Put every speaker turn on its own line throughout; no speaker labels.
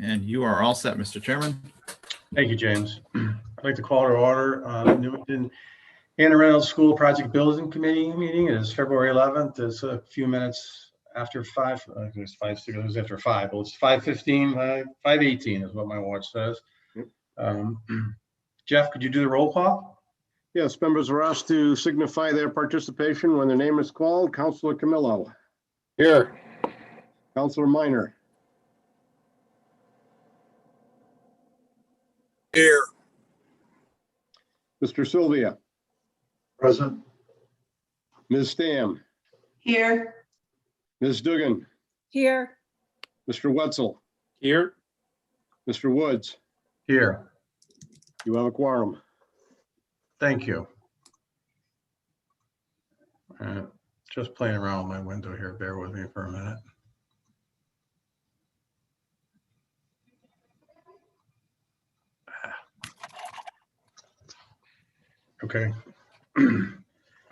And you are all set, Mr. Chairman.
Thank you, James. I'd like to call to order Newington and Reynolds School Project Building Committee meeting. It is February 11th. It's a few minutes after 5. I think it's 5. It was after 5. Well, it's 5:15. 5:18 is what my watch says. Jeff, could you do the roll call?
Yes, members are asked to signify their participation when their name is called. Councilor Camillo.
Here.
Councilor Minor.
Here.
Mr. Sylvia.
Present.
Ms. Stam.
Here.
Ms. Dugan.
Here.
Mr. Wetzel.
Here.
Mr. Woods.
Here.
You have a quorum.
Thank you. Just playing around with my window here. Bear with me for a minute. Okay.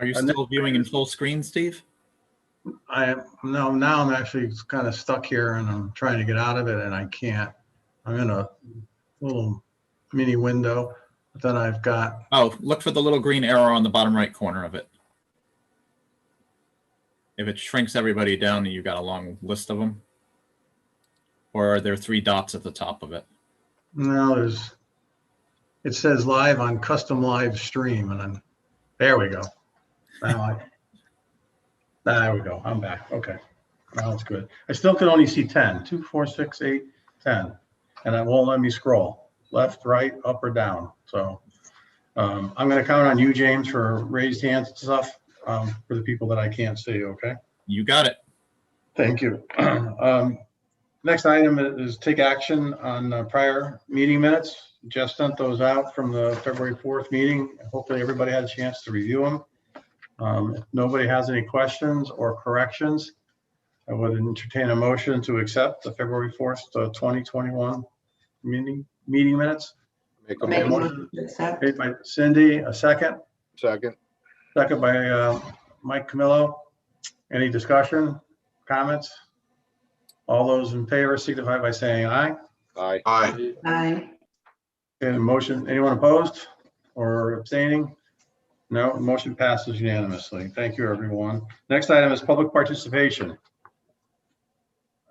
Are you still viewing in full screen, Steve?
Now I'm actually kind of stuck here and I'm trying to get out of it and I can't. I'm in a little mini window, but then I've got.
Oh, look for the little green arrow on the bottom right corner of it. If it shrinks everybody down and you've got a long list of them. Or are there 3 dots at the top of it?
No, it says live on custom live stream and there we go. There we go. I'm back. Okay. Now it's good. I still can only see 10. 2, 4, 6, 8, 10. And it won't let me scroll left, right, up or down. So I'm going to count on you, James, for raised hands and stuff for the people that I can't see. Okay.
You got it.
Thank you. Next item is take action on prior meeting minutes. Jeff sent those out from the February 4th meeting. Hopefully everybody had a chance to review them. If nobody has any questions or corrections, I would entertain a motion to accept the February 4th, 2021 meeting minutes.
Make a motion.
Made by Cindy, a second.
Second.
Second by Mike Camillo. Any discussion, comments? All those in favor signify by saying aye.
Aye. Aye.
Aye.
And motion, anyone opposed or abstaining? No, motion passes unanimously. Thank you, everyone. Next item is public participation.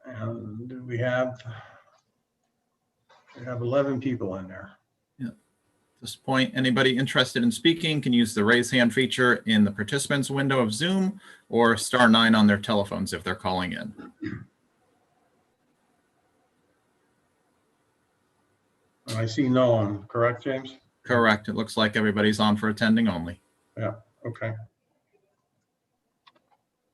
And we have 11 people in there.
Yeah. At this point, anybody interested in speaking can use the raise hand feature in the participants window of Zoom or *9 on their telephones if they're calling in.
I see no one, correct, James?
Correct. It looks like everybody's on for attending only.
Yeah, okay.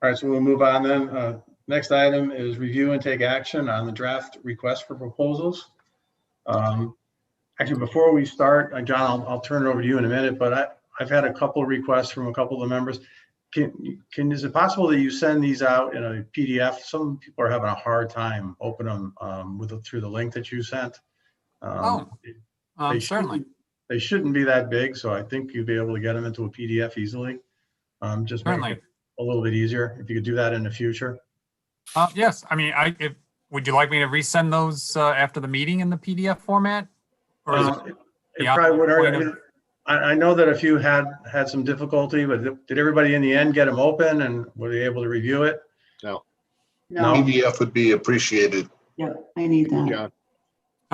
All right, so we'll move on then. Next item is review and take action on the draft request for proposals. Actually, before we start, John, I'll turn it over to you in a minute, but I've had a couple of requests from a couple of the members. Is it possible that you send these out in a PDF? Some people are having a hard time opening them through the link that you sent.
Certainly.
They shouldn't be that big, so I think you'd be able to get them into a PDF easily. Just make it a little bit easier if you could do that in the future.
Yes, I mean, would you like me to resend those after the meeting in the PDF format? Or is
it probably would hurt. I know that a few had some difficulty, but did everybody in the end get them open and were they able to review it?
No.
No.
PDF would be appreciated.
Yeah, I need that.
John.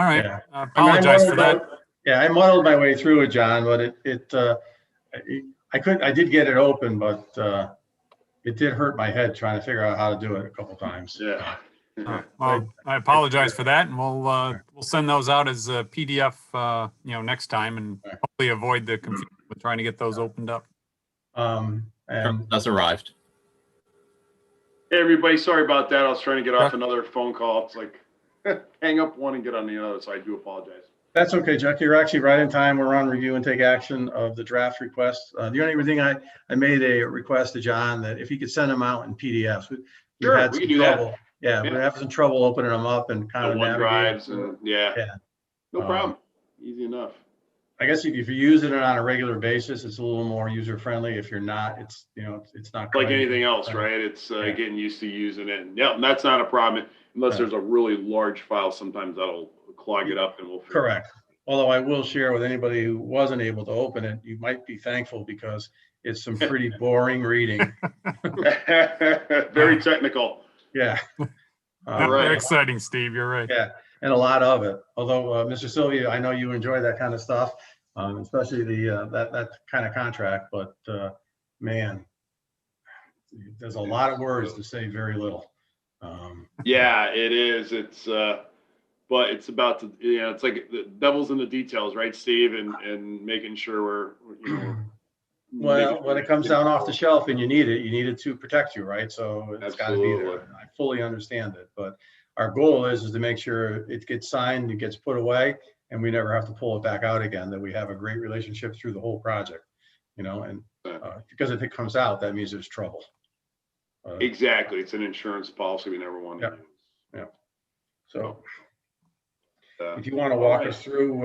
all right.
Yeah.
I apologize for that.
Yeah, I muddled my way through it, John, but I did get it open, but it did hurt my head trying to figure out how to do it a couple times.
Yeah.
Well, I apologize for that, and we'll send those out as a PDF, next time, and hopefully avoid the confusion with trying to get those opened up.
And
That's arrived.
Hey, everybody, sorry about that. I was trying to get off another phone call. It's like hang up one and get on the other, so I do apologize.
that's okay, Chuck. You're actually right in time. We're on review and take action of the draft request. The only thing I made a request to John that if he could send them out in PDFs.
Sure, we can do that.
Yeah, we're having some trouble opening them up and kind of
OneDrives and
yeah.
No problem. Easy enough.
I guess if you're using it on a regular basis, it's a little more user friendly. If you're not, it's it's not
Like anything else, right? It's getting used to using it. And yeah, that's not a problem unless there's a really large file. Sometimes that'll clog it up and we'll.
Correct. Although I will share with anybody who wasn't able to open it, you might be thankful because it's some pretty boring reading.
Very technical.
Yeah.
Not
right.
very exciting, Steve. You're right.
Yeah, and a lot of it. Although, Mr. Sylvia, I know you enjoy that kind of stuff, especially the that kind of contract. But man, there's a lot of words to say very little.
Yeah, it is. It's but it's about to, it's like the devil's in the details, right, Steve? And making sure we're,
Well, when it comes down off the shelf and you need it to protect you, right? So it's got to be there.
Absolutely.
I fully understand it, but our goal is to make sure it gets signed, it gets put away, and we never have to pull it back out again, that we have a great relationship through the whole project, and because if it comes out, that means there's trouble.
Exactly. It's an insurance policy we never want to
Yeah.
use.
Yeah. So
Uh,
if you want to walk us through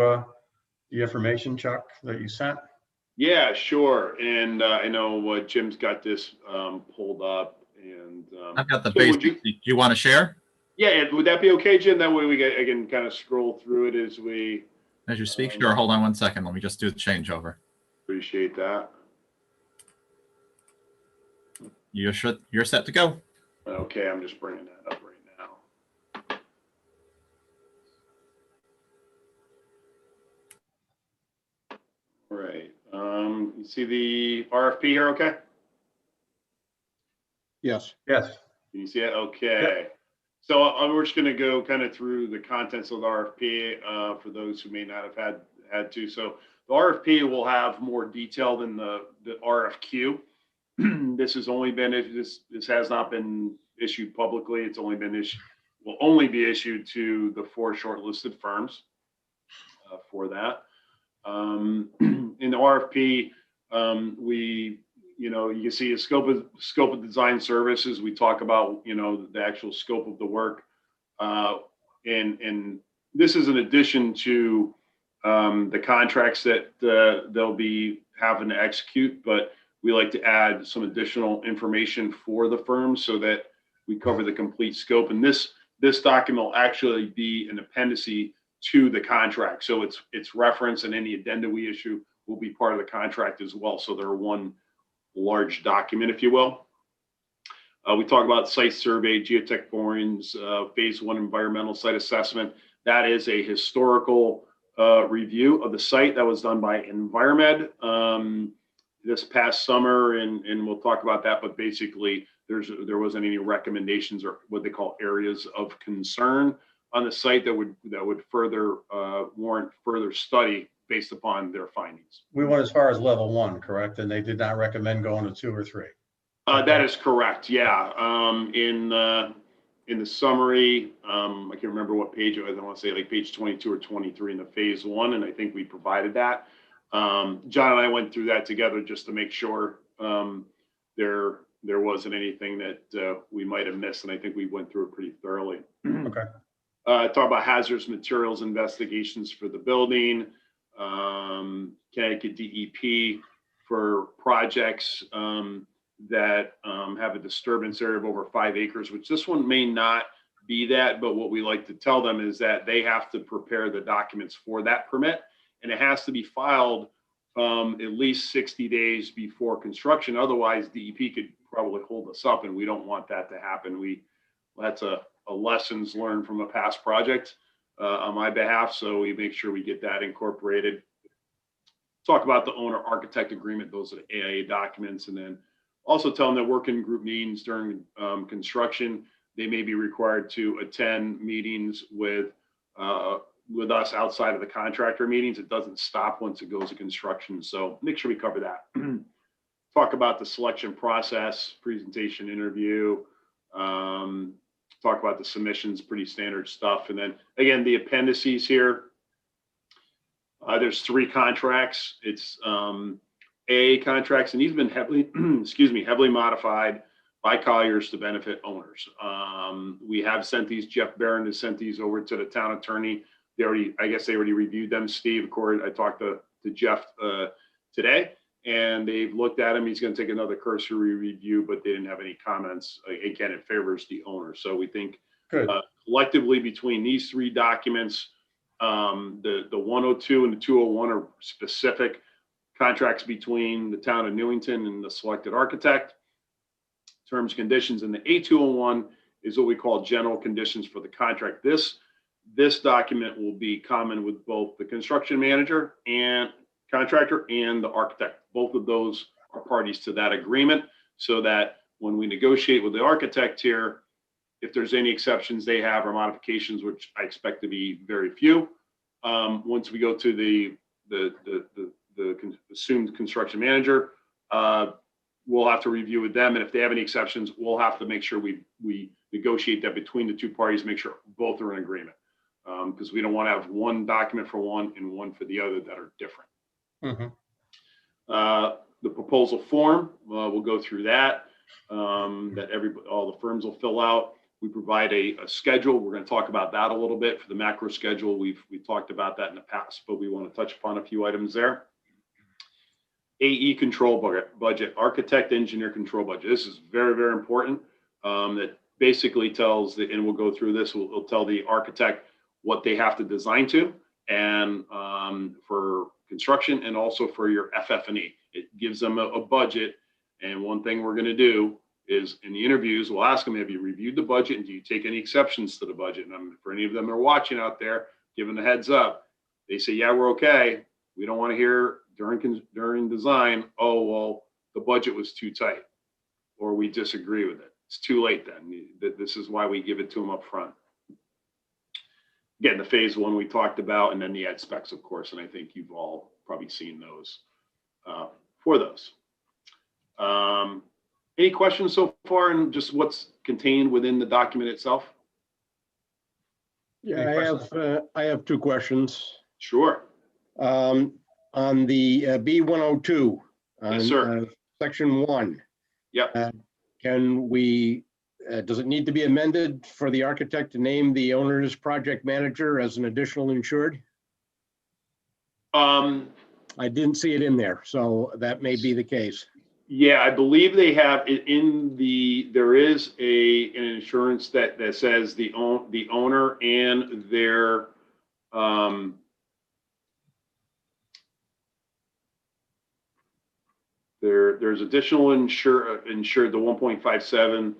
the information, Chuck, that you sent.
Yeah, sure. And I know Jim's got this pulled up, and
I've got the
so would
basics. Do you want to share
yeah, would that be okay, Jim? That way I can kind of scroll through it as we
as you speak? Sure. Hold on 1 second. Let me just do the changeover.
appreciate that.
You're set to go.
Okay, I'm just bringing that up right now. All right. You see the RFP here, okay?
Yes.
Yes.
Can you see it? Okay. So we're just going to go kind of through the contents of the RFP for those who may not have had to. So the RFP will have more detail than the RFQ. This has only been, this has not been issued publicly. It's only been issued, will only be issued to the 4 shortlisted firms for that. In the RFP, you can see a scope of design services. We talk about, the actual scope of the work. And this is in addition to the contracts that they'll be having to execute, but we like to add some additional information for the firm so that we cover the complete scope. And this document will actually be an appendice to the contract. So it's reference, and any addenda we issue will be part of the contract as well. So they're one large document, if you will. We talk about site survey, geotech borings, phase 1 environmental site assessment. That is a historical review of the site that was done by Enviromed this past summer, and we'll talk about that. But basically, there wasn't any recommendations or what they call areas of concern on the site that would further warrant further study based upon their findings.
We went as far as level 1, correct? And they did not recommend going to 2 or 3.
That is correct. Yeah. In the summary, I can't remember what page it was. I want to say like page 22 or 23 in the phase 1, and I think we provided that. John and I went through that together just to make sure there wasn't anything that we might have missed, and I think we went through it pretty thoroughly.
Okay.
Talk about hazardous materials investigations for the building, Connecticut DEP for projects that have a disturbance area of over 5 acres, which this one may not be that, but what we like to tell them is that they have to prepare the documents for that permit, and it has to be filed at least 60 days before construction. Otherwise, DEP could probably hold us up, and we don't want that to happen. That's a lessons learned from a past project on my behalf, so we make sure we get that incorporated. Talk about the owner architect agreement. Those are the AIA documents, and then also tell them that working group meetings during construction, they may be required to attend meetings with us outside of the contractor meetings. It doesn't stop once it goes to construction. So make sure we cover that. Talk about the selection process, presentation, interview, talk about the submissions, pretty standard stuff. And then again, the appendices here, there's 3 contracts. It's AA contracts, and these have been heavily modified by Colliers to benefit owners. We have sent these, Jeff Barron has sent these over to the town attorney. I guess they already reviewed them, Steve. Of course, I talked to Jeff today, and they've looked at them. He's going to take another cursory review, but they didn't have any comments. Again, it favors the owner. So we think collectively between these 3 documents, The 102 and the 201 are specific contracts between the town of Newington and the selected architect. Terms, conditions, and the A201 is what we call general conditions for the contract. This document will be common with both the construction manager and contractor and the architect. Both of those are parties to that agreement, so that when we negotiate with the architect here, if there's any exceptions they have or modifications, which I expect to be very few, once we go to the assumed construction manager, we'll have to review with them. And if they have any exceptions, we'll have to make sure we negotiate that between the two parties, make sure both are in agreement. Because we don't want to have one document for one and one for the other that are different. The proposal form, we'll go through that, all the firms will fill out. We provide a schedule. We're going to talk about that a little bit for the macro schedule. We've talked about that in the past, but we want to touch upon a few items there. AE control budget, architect engineer control budget. This is very, very important. That basically tells and we'll go through this, we'll tell the architect what they have to design to, and for construction, and also for your FF&E. It gives them a budget. And one thing we're going to do is in the interviews, we'll ask them, have you reviewed the budget and do you take any exceptions to the budget? And for any of them that are watching out there, giving the heads up, they say, yeah, we're okay. We don't want to hear during design, oh, well, the budget was too tight, or we disagree with it. It's too late then. This is why we give it to them up front. Again, the phase one we talked about, and then the ad specs, of course, and I think you've all probably seen those for those. Any questions so far, and just what's contained within the document itself?
Yeah, I have two questions.
Sure.
On the B102,
Yes, sir.
Section 1.
Yep.
Can we, does it need to be amended for the architect to name the owner's project manager as an additional insured? I didn't see it in there, so that may be the case.
Yeah, I believe they have it in there is an insurance that says the owner and their there's additional insured the 1.57.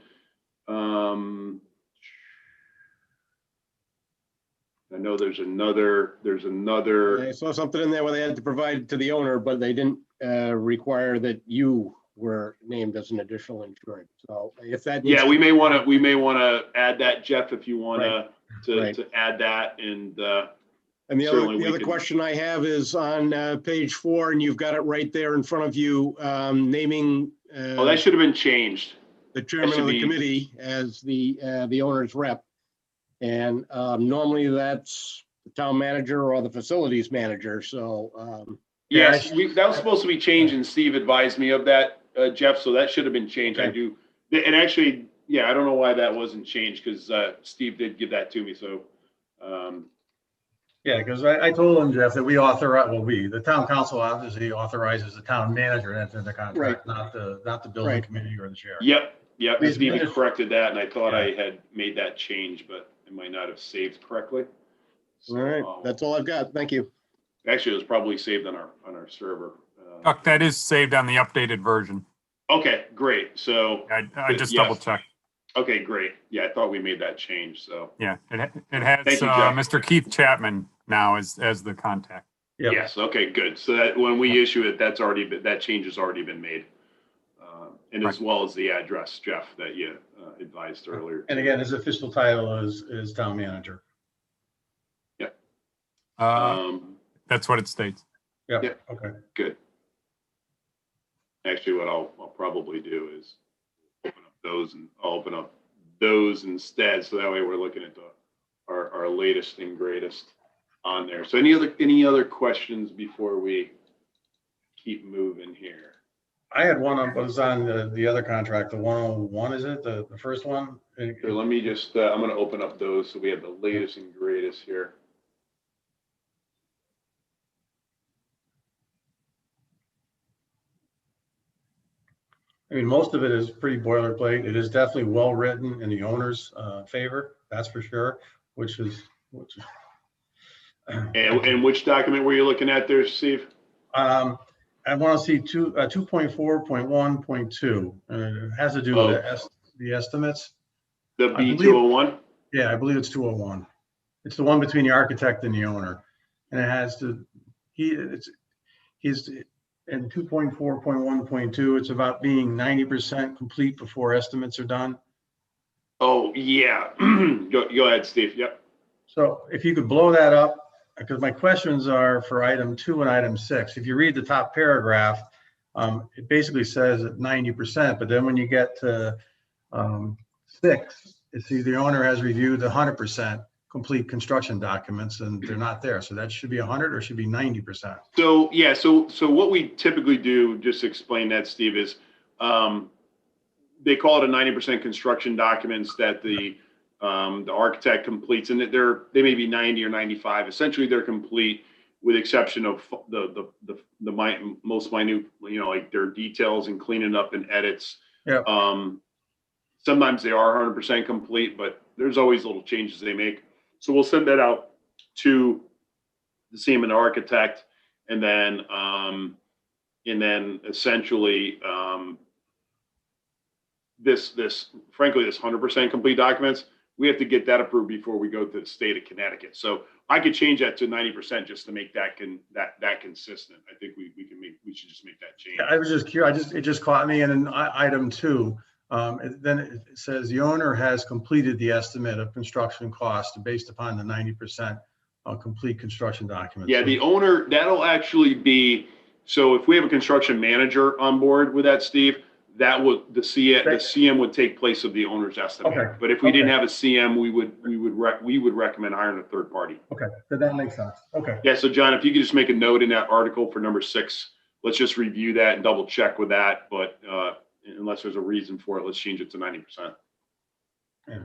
I know there's another.
I saw something in there where they had to provide it to the owner, but they didn't require that you were named as an additional insured. So if that.
Yeah, we may want to add that, Jeff, if you want
Right.
to add that. And
the other question I have is on page 4, and you've got it right there in front of you, naming.
That should have been changed.
The chairman of the committee as the owner's rep. And normally that's the town manager or the facilities manager. So
yes, that was supposed to be changed, and Steve advised me of that, Jeff. So that should have been changed.
Okay.
I do, and actually, yeah, I don't know why that wasn't changed, because Steve did give that to me. So
Yeah, because I told him, Jeff, that we authorize, the town council obviously authorizes the town manager to enter the contract, not the building committee or the chair.
Yep.
Please
Steve
finish.
corrected that, and I thought I had made that change, but it might not have saved correctly. So,
all right, that's all I've got. Thank you.
actually, it was probably saved on our server.
Chuck, that is saved on the updated version.
Okay, great. So
I just
Yes.
double checked.
okay, great. Yeah, I thought we made that change. So
Yeah, it has
Thank you, Jeff.
Mr. Keith Chapman now as the contact.
Yep.
yes, okay, good. So that when we issue it, that change has already been made, and as well as the address, Jeff, that you advised earlier.
And again, his official title is town manager.
That's what it states.
Yeah.
Yeah.
Okay.
Good. Actually, what I'll probably do is open up those, and I'll open up those instead, so that way we're looking at our latest and greatest on there. So any other questions before we keep moving here?
I had one on what was on the other contract, the 101, is it? The first one?
Here, let me just, I'm going to open up those so we have the latest and greatest here.
I mean, most of it is pretty boilerplate. It is definitely well-written in the owner's favor, that's for sure, which is
And which document were you looking at there, Steve?
I want to see 2.4.1.2. It has to do with the estimates.
The
I believe-
B201?
Yeah, I believe it's 201. It's the one between the architect and the owner. And it has to, he's in 2.4.1.2, it's about being 90% complete before estimates are done.
Oh, yeah. Go ahead, Steve. Yep.
So if you could blow that up, because my questions are for item 2 and item 6. If you read the top paragraph, it basically says at 90%, but then when you get to 6, it's the owner has reviewed 100% complete construction documents and they're not there. So that should be 100 or should be 90%.
So, yeah, so what we typically do, just to explain that, Steve, is they call it a 90% construction documents that the architect completes, and they may be 90 or 95. Essentially, they're complete with exception of the most minute, like their details and cleaning up and edits.
Yeah.
Sometimes they are 100% complete, but there's always little changes they make. So we'll send that out to the CM and architect, and then essentially frankly, this 100% complete documents, we have to get that approved before we go to the state of Connecticut. So I could change that to 90% just to make that consistent. I think we should just make that change.
I was just curious. It just caught me. And in item 2, then it says the owner has completed the estimate of construction cost based upon the 90% complete construction documents.
Yeah, the owner, that'll actually be, so if we have a construction manager on board with that, Steve, that would, the CM would take place of the owner's estimate.
Okay.
But if we didn't have a CM, we would recommend hiring a third party.
Okay, so that makes sense. Okay.
Yeah, so John, if you could just make a note in that article for number 6, let's just review that and double check with that. But unless there's a reason for it, let's change it to 90%.
Yeah.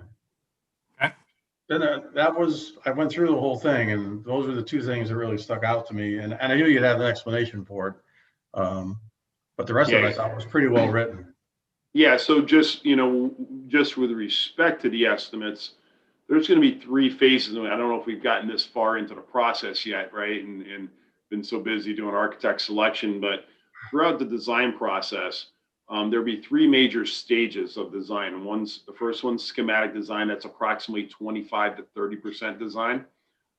Okay.
Then I went through the whole thing, and those are the 2 things that really stuck out to me. And I knew you'd have an explanation for it. But the rest of it I thought was pretty well written.
Yeah, so just with respect to the estimates, there's going to be 3 phases. I don't know if we've gotten this far into the process yet, right? And been so busy doing architect selection, but throughout the design process, there'll be 3 major stages of design. The first one's schematic design. That's approximately 25 to 30% design.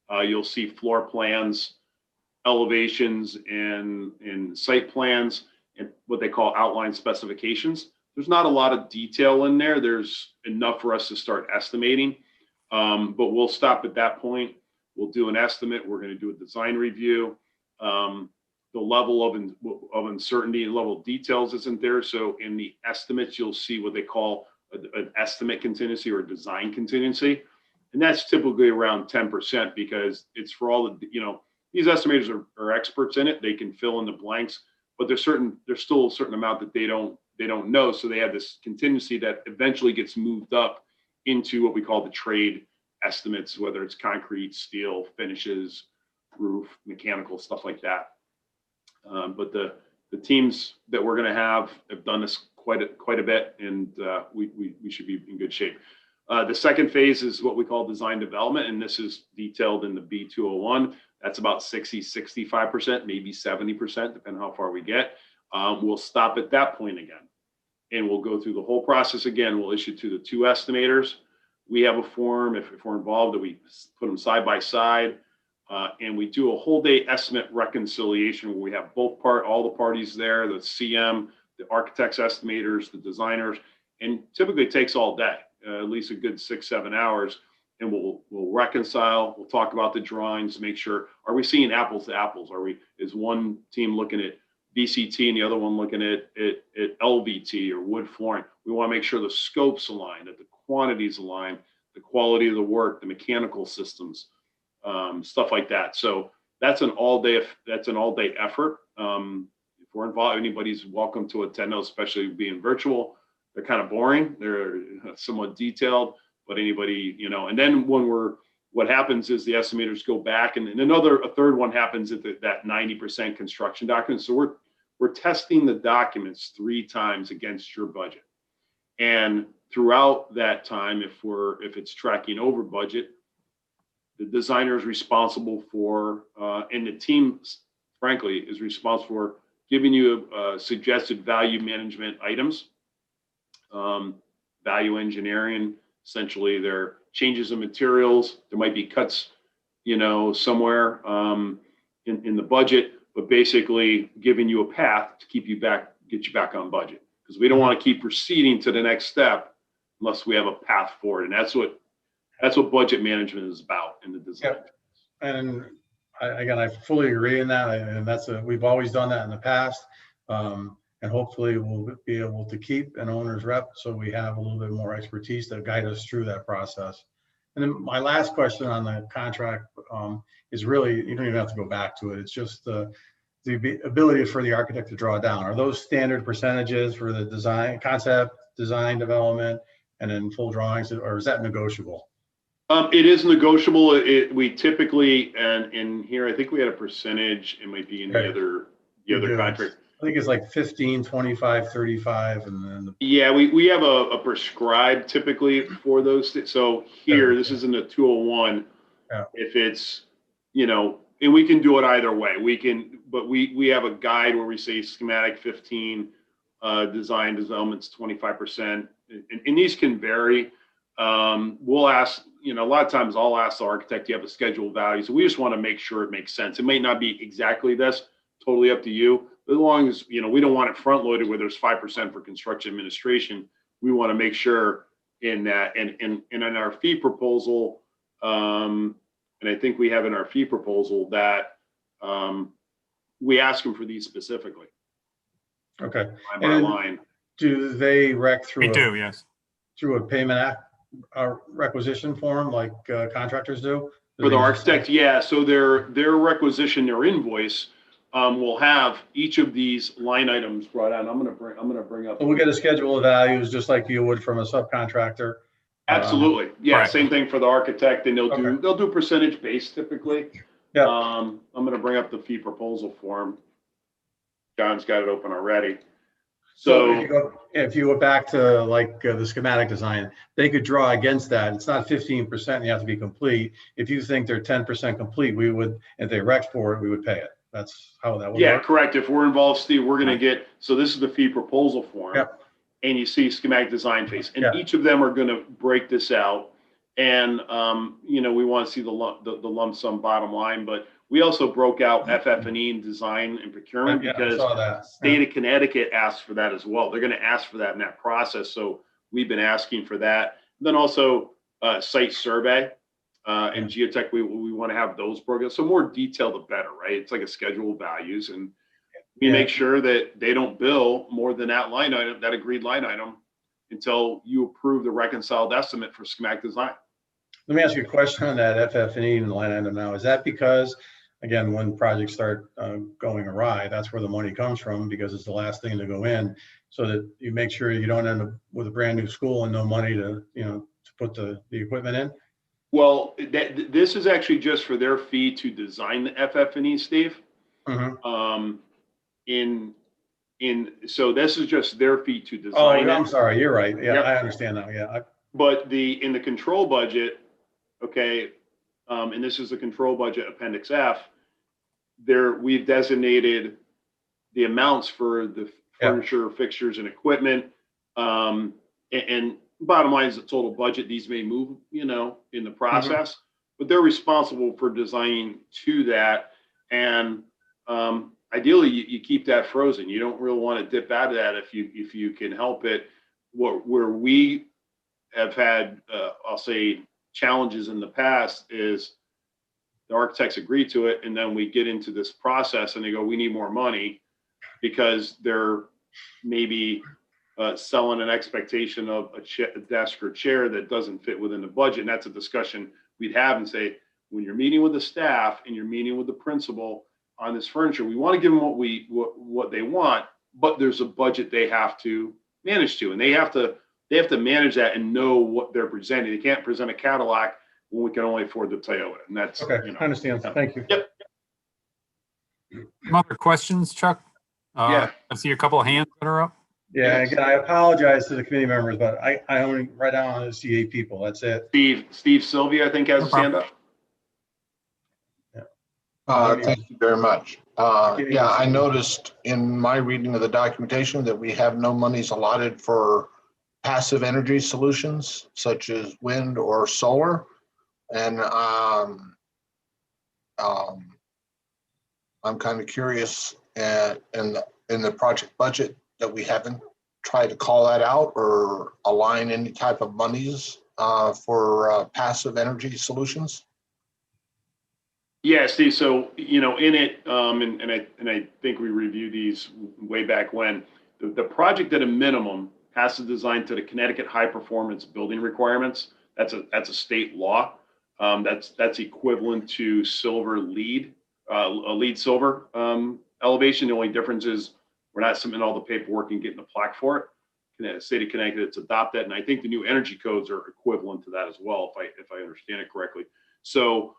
You'll see floor plans, elevations, and site plans, and what they call outline specifications. There's not a lot of detail in there. There's enough for us to start estimating, but we'll stop at that point. We'll do an estimate. We're going to do a design review. The level of uncertainty and level of details isn't there. So in the estimates, you'll see what they call an estimate contingency or a design contingency. And that's typically around 10% because it's for all the, these estimators are experts in it. They can fill in the blanks, but there's still a certain amount that they don't know. So they have this contingency that eventually gets moved up into what we call the trade estimates, whether it's concrete, steel, finishes, roof, mechanical, stuff like that. But the teams that we're going to have done this quite a bit, and we should be in good shape. The second phase is what we call design development, and this is detailed in the B201. That's about 65%, maybe 70%, depending on how far we get. We'll stop at that point again, and we'll go through the whole process again. We'll issue to the 2 estimators. We have a form, if we're involved, that we put them side by side, and we do a whole day estimate reconciliation where we have all the parties there, the CM, the architects, estimators, the designers, and typically it takes all day, at least a good 6-7 hours. And we'll reconcile. We'll talk about the drawings, make sure, are we seeing apples to apples? Is one team looking at VCT and the other one looking at LVT or wood flooring? We want to make sure the scopes align, that the quantities align, the quality of the work, the mechanical systems, stuff like that. So that's an all day effort. If we're involved, anybody's welcome to attend those, especially being virtual. They're kind of boring. They're somewhat detailed, but anybody, and then what happens is the estimators go back, and a third one happens at that 90% construction document. So we're testing the documents 3 times against your budget. And throughout that time, if it's tracking over budget, The designer is responsible for, and the team, frankly, is responsible for giving you suggested value management items, value engineering. Essentially, there are changes in materials. There might be cuts, somewhere in the budget, but basically giving you a path to keep you back, get you back on budget. Because we don't want to keep proceeding to the next step unless we have a path forward, and that's what budget management is about in the design.
Yep. And I fully agree in that, and we've always done that in the past. And hopefully we'll be able to keep an owner's rep so we have a little bit more expertise to guide us through that process. And then my last question on the contract is really, you don't even have to go back to it. It's just the ability for the architect to draw down. Are those standard percentages for the design, concept, design, development, and then full drawings, or is that negotiable?
It is negotiable. We typically, and in here, I think we had a percentage. It might be in the other contract.
I think it's like 15, 25, 35, and then
Yeah, we have a prescribed typically for those. So here, this is in the 201.
Yeah.
If it's, and we can do it either way. But we have a guide where we say schematic 15, design development's 25%, and these can vary. We'll ask, a lot of times I'll ask the architect, do you have a scheduled value? So we just want to make sure it makes sense. It may not be exactly this, totally up to you. But as long as, we don't want it front loaded where there's 5% for construction administration. We want to make sure in that, and in our fee proposal, and I think we have in our fee proposal that we ask them for these specifically.
okay.
Line by line.
Do they rec through?
We do, yes.
Through a payment requisition form like contractors do?
For the architect, yeah. So their requisition, their invoice will have each of these line items brought out. I'm gonna bring up.
So we get a schedule of values just like you would from a subcontractor.
Absolutely, yeah.
Right.
Same thing for the architect, and they'll do percentage based typically.
Yeah.
I'm gonna bring up the fee proposal form. John's got it open already.
So
So
if you go back to like the schematic design, they could draw against that. It's not 15%, you have to be complete. If you think they're 10% complete, we would, if they rec for it, we would pay it. That's how that would
yeah,
work.
correct. If we're involved, Steve, we're gonna get, so this is the fee proposal form.
Yep.
And you see schematic design phase, and
Yeah.
each of them are gonna break this out. And, we want to see the lump sum bottom line, but we also broke out FF&E and design and procurement
Yeah, I
because
saw that.
state of Connecticut asked for that as well. They're going to ask for that in that process. So we've been asking for that. And then also site survey and geotech, we want to have those broken. So more detail, the better, right? It's like a schedule of values, and we make sure that they don't bill more than that line item, that agreed line item, until you approve the reconciled estimate for schematic design.
Let me ask you a question on that FF&E and line item now. Is that because, again, when projects start going awry, that's where the money comes from, because it's the last thing to go in, so that you make sure you don't end up with a brand new school and no money to put the equipment in?
Well, this is actually just for their fee to design the FF&E, Steve.
Mm-hmm.
So this is just their fee to
Oh,
design
I'm
it.
sorry, you're right. Yeah,
Yep.
I understand now. Yeah.
But in the control budget, okay, and this is the control budget appendix F, we've designated the amounts for the furniture, fixtures, and equipment. And bottom line is the total budget. These may move, in the process, but they're responsible for designing to that. And ideally, you keep that frozen. You don't really want to dip out of that if you can help it. Where we have had, I'll say, challenges in the past is the architects agree to it, and then we get into this process and they go, we need more money, because they're maybe selling an expectation of a desk or chair that doesn't fit within the budget. And that's a discussion we'd have and say, when you're meeting with the staff and you're meeting with the principal on this furniture, we want to give them what they want, but there's a budget they have to manage to, and they have to manage that and know what they're presenting. They can't present a Cadillac when we can only afford the Toyota. And that's,
Okay, I understand. Thank you.
Yep.
Some other questions, Chuck?
Yeah.
I see a couple of hands that are up.
Yeah, again, I apologize to the committee members, but I only, right now, I see 8 people. That's it.
Steve Sylvia, I think, has his hand up.
Thank you very much. Yeah, I noticed in my reading of the documentation that we have no monies allotted for passive energy solutions such as wind or solar. And I'm kind of curious in the project budget that we haven't tried to call that out or align any type of monies for passive energy solutions.
Yeah, Steve. So, in it, and I think we reviewed these way back when the project at a minimum has to design to the Connecticut high performance building requirements. That's a state law. That's equivalent to silver lead, a lead silver elevation. The only difference is we're not submitting all the paperwork and getting the plaque for it. The state of Connecticut, it's adopted, and I think the new energy codes are equivalent to that as well, if I understand it correctly. So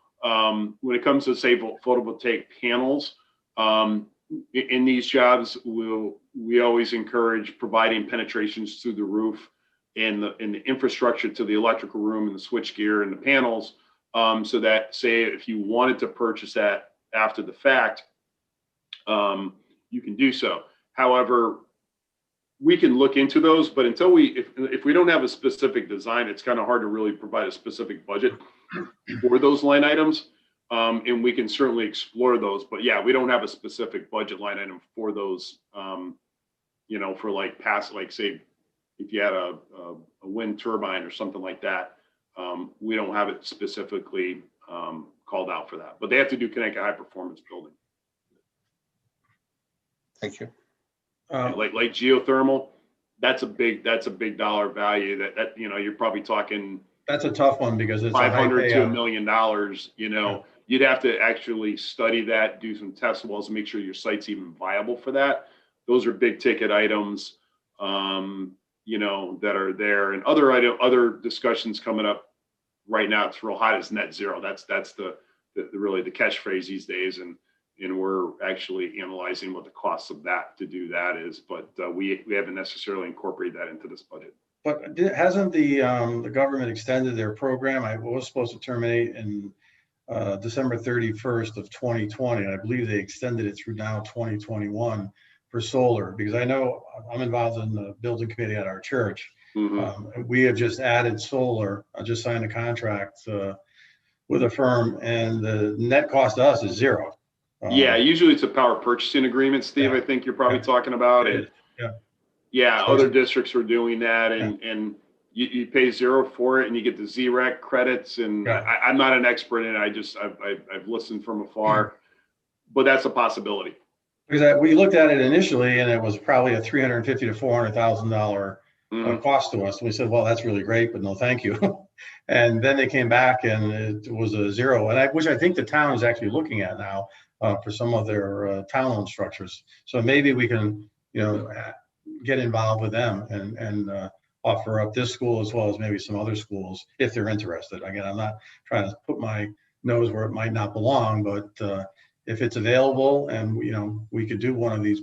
when it comes to, say, photovoltaic panels, in these jobs, we always encourage providing penetrations through the roof and the infrastructure to the electrical room and the switch gear and the panels, so that, say, if you wanted to purchase that after the fact, you can do so. However, we can look into those, but until if we don't have a specific design, it's kind of hard to really provide a specific budget for those line items. And we can certainly explore those, but yeah, we don't have a specific budget line item for those, for like say, if you had a wind turbine or something like that, we don't have it specifically called out for that, but they have to do Connecticut high performance building.
Thank you.
Like geothermal, that's a big dollar value that you're probably talking.
That's a tough one because it's
$500 to $1
$1
million. You'd have to actually study that, do some test wells, and make sure your site's even viable for that. Those are big ticket items, that are there, and other discussions coming up right now. It's real hot as net zero. That's the really the catchphrase these days, and we're actually analyzing what the cost of that to do that is, but we haven't necessarily incorporated that into this budget.
But hasn't the government extended their program? I was supposed to terminate in December 31st of 2020. I believe they extended it through now 2021 for solar, because I know I'm involved in the building committee at our church.
Mm-hmm.
We have just added solar. I just signed a contract with a firm, and the net cost to us is zero.
Yeah, usually it's a power purchasing agreement, Steve.
Yeah.
I think you're probably talking about it. Yeah,
So
other districts are doing that, and you pay zero for it, and you get the ZREC credits. And I'm not an expert in it. I've listened from afar, but that's a possibility.
Because we looked at it initially, and it was probably a $350,000 to $400,000 cost to us. And we said, well, that's really great, but no, thank you. And then they came back, and it was a zero, which I think the town is actually looking at now for some of their town-owned structures. So maybe we can, get involved with them and offer up this school as well as maybe some other schools if they're interested. Again, I'm not trying to put my nose where it might not belong, but if it's available and we could do one of these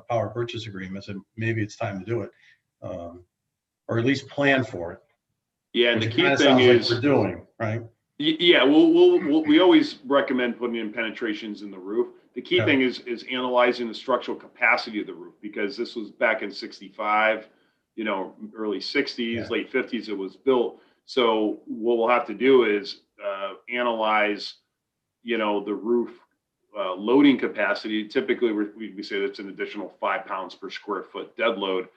power purchase agreements, and maybe it's time to do it, or at least plan for it.
Yeah, and the key thing is
like we're doing, right?
Yeah, we always recommend putting in penetrations in the roof. The key thing is analyzing the structural capacity of the roof, because this was back in 65, early 60s, late 50s it was built. So what we'll have to do is analyze, the roof loading capacity. Typically we say that's an additional 5 pounds per square foot dead load.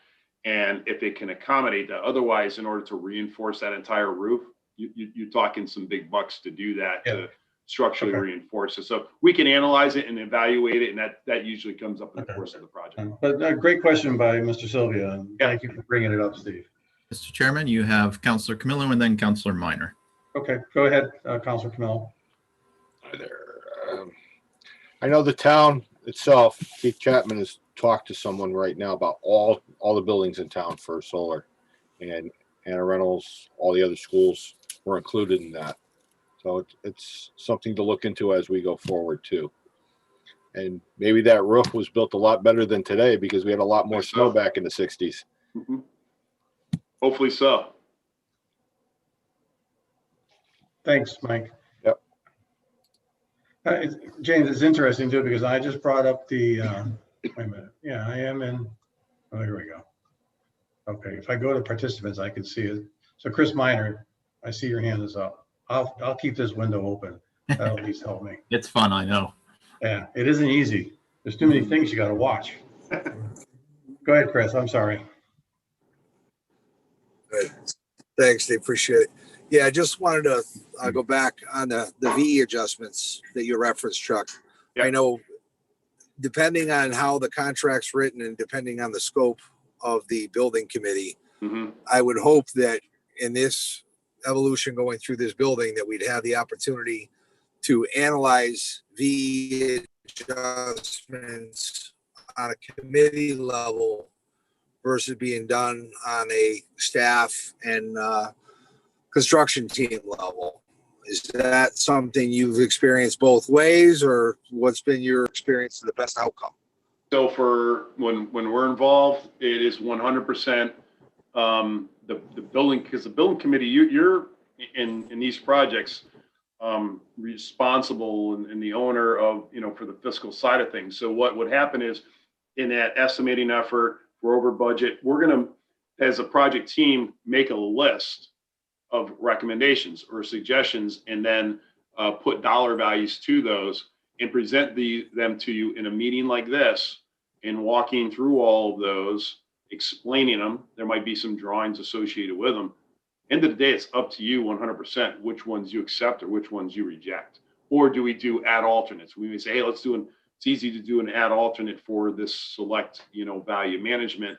And if it can accommodate that, otherwise, in order to reinforce that entire roof, you're talking some big bucks to do that, to structurally reinforce it. So we can analyze it and evaluate it, and that usually comes up in the course of the project.
But a great question by Mr. Sylvia, and thank you for bringing it up, Steve.
Mr. Chairman, you have Councilor Camillo and then Councilor Minor.
Okay, go ahead, Councilor Camillo.
Hi there. I know the town itself, Keith Chapman has talked to someone right now about all the buildings in town for solar, and Anna Reynolds, all the other schools were included in that. So it's something to look into as we go forward too. And maybe that roof was built a lot better than today because we had a lot more snow back in the 60s.
Mm-hmm. Hopefully so.
Thanks, Mike.
Yep.
James, it's interesting too, because I just brought up the, wait a minute. Yeah, I am in, oh, here we go. Okay, if I go to participants, I can see it. So Chris Minor, I see your hand is up. I'll keep this window open. That'll at least help me.
It's fun, I know.
Yeah, it isn't easy. There's too many things you got to watch. Go ahead, Chris. I'm sorry.
Good. Thanks, Dave. Appreciate it. Yeah, I just wanted to go back on the VE adjustments that you referenced, Chuck.
Yeah.
I know depending on how the contract's written and depending on the scope of the building committee, I would hope that in this evolution going through this building that we'd have the opportunity to analyze VE adjustments on a committee level versus being done on a staff and construction team level. Is that something you've experienced both ways, or what's been your experience to the best outcome?
So for when we're involved, it is 100% the building, because the building committee, you're in these projects responsible and the owner of, for the fiscal side of things. So what would happen is in that estimating effort, we're over budget. We're going to, as a project team, make a list of recommendations or suggestions, and then put dollar values to those and present them to you in a meeting like this, and walking through all of those, explaining them. There might be some drawings associated with them. End of the day, it's up to you 100% which ones you accept or which ones you reject. Or do we do add alternates? We may say, hey, it's easy to do an add alternate for this select, value management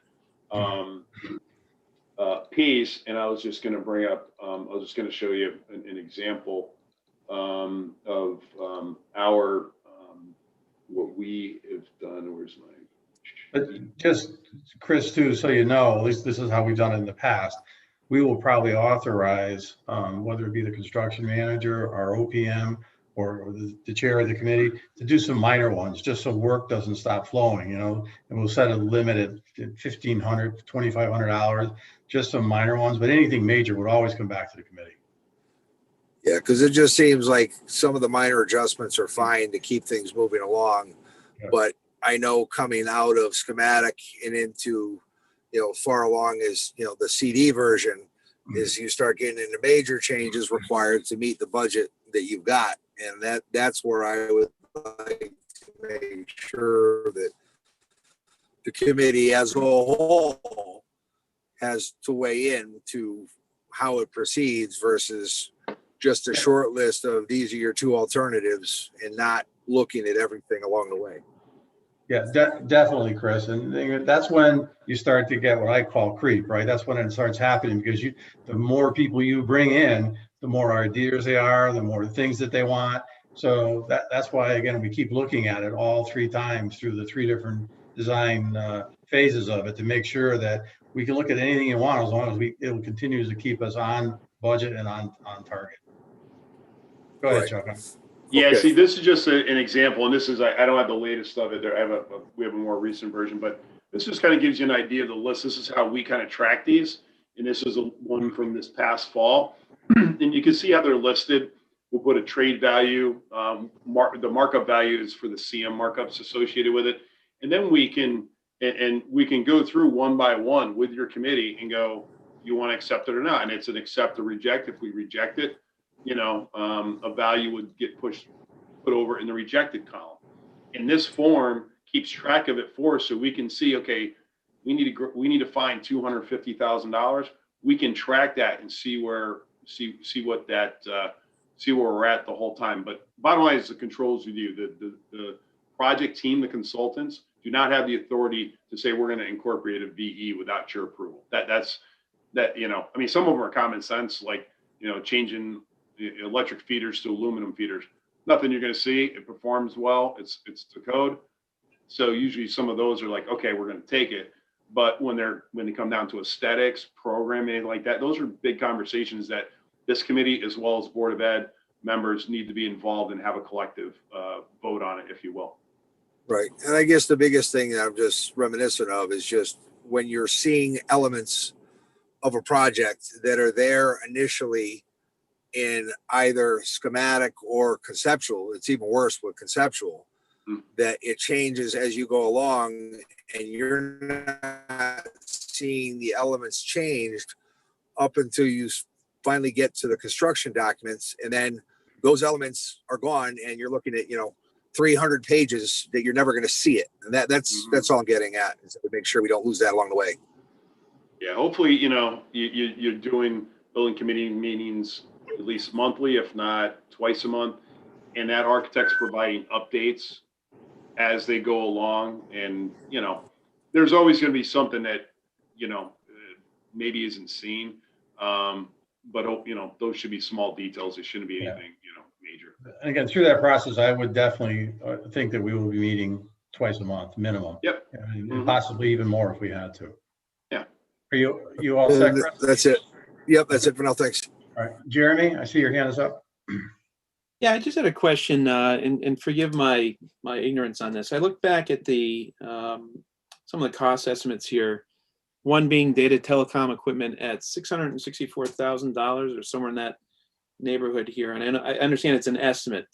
piece. And I was just going to bring up, I was just going to show you an example of our, what we have done. Where's my?
But just, Chris, too, so you know, at least this is how we've done it in the past. We will probably authorize, whether it be the construction manager, our OPM, or the chair of the committee, to do some minor ones, just so work doesn't stop flowing, and we'll set a limit at $1,500, $2,500, just some minor ones, but anything major would always come back to the committee.
Yeah, because it just seems like some of the minor adjustments are fine to keep things moving along.
Yeah.
But I know coming out of schematic and into, far along as, the CD version is you start getting into major changes required to meet the budget that you've got. And that's where I would like to make sure that the committee as a whole has to weigh in to how it proceeds versus just a short list of these are your two alternatives and not looking at everything along the way.
Yeah, definitely, Chris. And that's when you start to get what I call creep, right? That's when it starts happening, because the more people you bring in, the more ideas they are, the more things that they want. So that's why, again, we keep looking at it all 3 times through the 3 different design phases of it to make sure that we can look at anything you want, as long as it continues to keep us on budget and on target. Go ahead, Chuck.
Yeah,
Okay.
see, this is just an example, and this is, I don't have the latest of it there. We have a more recent version, but this just kind of gives you an idea of the list. This is how we kind of track these. And this is one from this past fall. And you can see how they're listed. We'll put a trade value. The markup value is for the CM markups associated with it. And then we can go through one by one with your committee and go, you want to accept it or not? And it's an accept or reject. If we reject it, a value would get put over in the rejected column. And this form keeps track of it for us, so we can see, okay, we need to find $250,000. We can track that and see where we're at the whole time. But bottom line is the controls review. The project team, the consultants, do not have the authority to say we're going to incorporate a VE without your approval. That's some of them are common sense, like changing electric feeders to aluminum feeders. Nothing you're going to see. It performs well. It's the code. So usually some of those are like, okay, we're going to take it. But when they come down to aesthetics, programming, like that, those are big conversations that this committee, as well as Board of Ed members, need to be involved and have a collective vote on it, if you will.
Right. And I guess the biggest thing that I'm just reminiscent of is just when you're seeing elements of a project that are there initially in either schematic or conceptual. It's even worse with conceptual, that it changes as you go along and you're not seeing the elements changed up until you finally get to the construction documents. And then those elements are gone and you're looking at, 300 pages that you're never going to see it. And that's all I'm getting at, is to make sure we don't lose that along the way.
Yeah, hopefully, you're doing building committee meetings at least monthly, if not twice a month. And that architect's providing updates as they go along. And, there's always going to be something that, maybe isn't seen. But, those should be small details. It shouldn't be anything, major.
And again, through that process, I would definitely think that we will be meeting twice a month minimum.
Yep.
And possibly even more if we had to.
Yeah.
Are you all set, Chris?
That's it. Yep, that's it for now. Thanks.
All right, Jeremy, I see your hand is up.
Yeah, I just had a question, and forgive my ignorance on this. I look back at the some of the cost estimates here. One being data telecom equipment at $664,000 or somewhere in that neighborhood here. And I understand it's an estimate.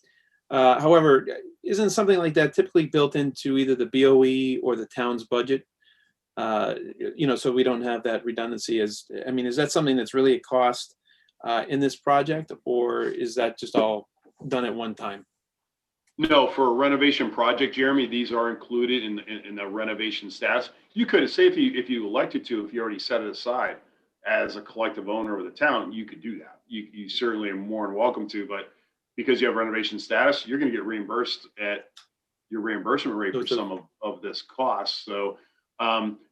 However, isn't something like that typically built into either the BOE or the town's budget? So we don't have that redundancy. Is that something that's really a cost in this project, or is that just all done at one time?
No, for a renovation project, Jeremy, these are included in the renovation stats. You could say if you elected to, if you already set it aside as a collective owner of the town, you could do that. You certainly are more than welcome to, but because you have renovation status, you're going to get reimbursed at your reimbursement rate for some of this cost. So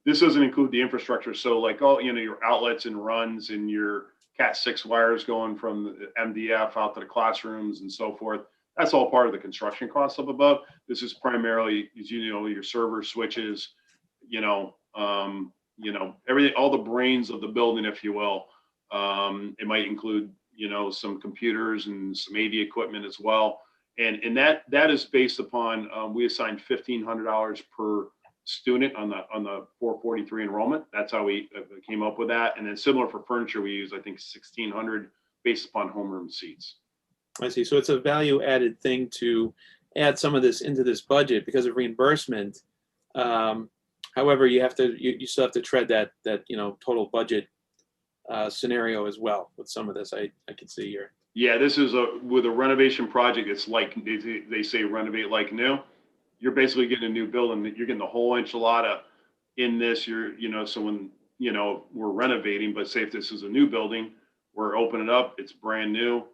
this doesn't include the infrastructure. So like your outlets and runs and your Cat 6 wires going from the MDF out to the classrooms and so forth. That's all part of the construction costs up above. This is primarily, as your server switches, everything, all the brains of the building, if you will. It might include, some computers and some AV equipment as well. And that is based upon, we assigned $1,500 per student on the 443 enrollment. That's how we came up with that. And then similar for furniture, we use, I think, $1,600 based upon homeroom seats.
I see. So it's a value added thing to add some of this into this budget because of reimbursement. However, you still have to tread that total budget scenario as well with some of this. I can see here.
Yeah, this is with a renovation project. It's like they say renovate like new. You're basically getting a new building. You're getting the whole enchilada in this. So when we're renovating, but say if this is a new building, we're opening it up. It's brand new.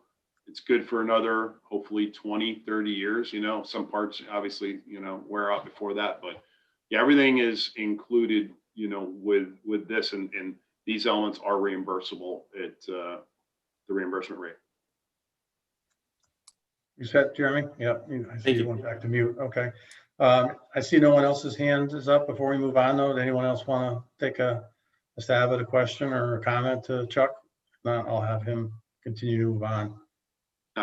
It's good for another, hopefully 20, 30 years. Some parts obviously, wear out before that, but yeah, everything is included, with this, and these elements are reimbursable at the reimbursement rate.
You set, Jeremy? Yep. I see you went back to mute. Okay. I see no one else's hand is up. Before we move on, though, does anyone else want to take a stab at a question or a comment to Chuck? If not, I'll have him continue to move on.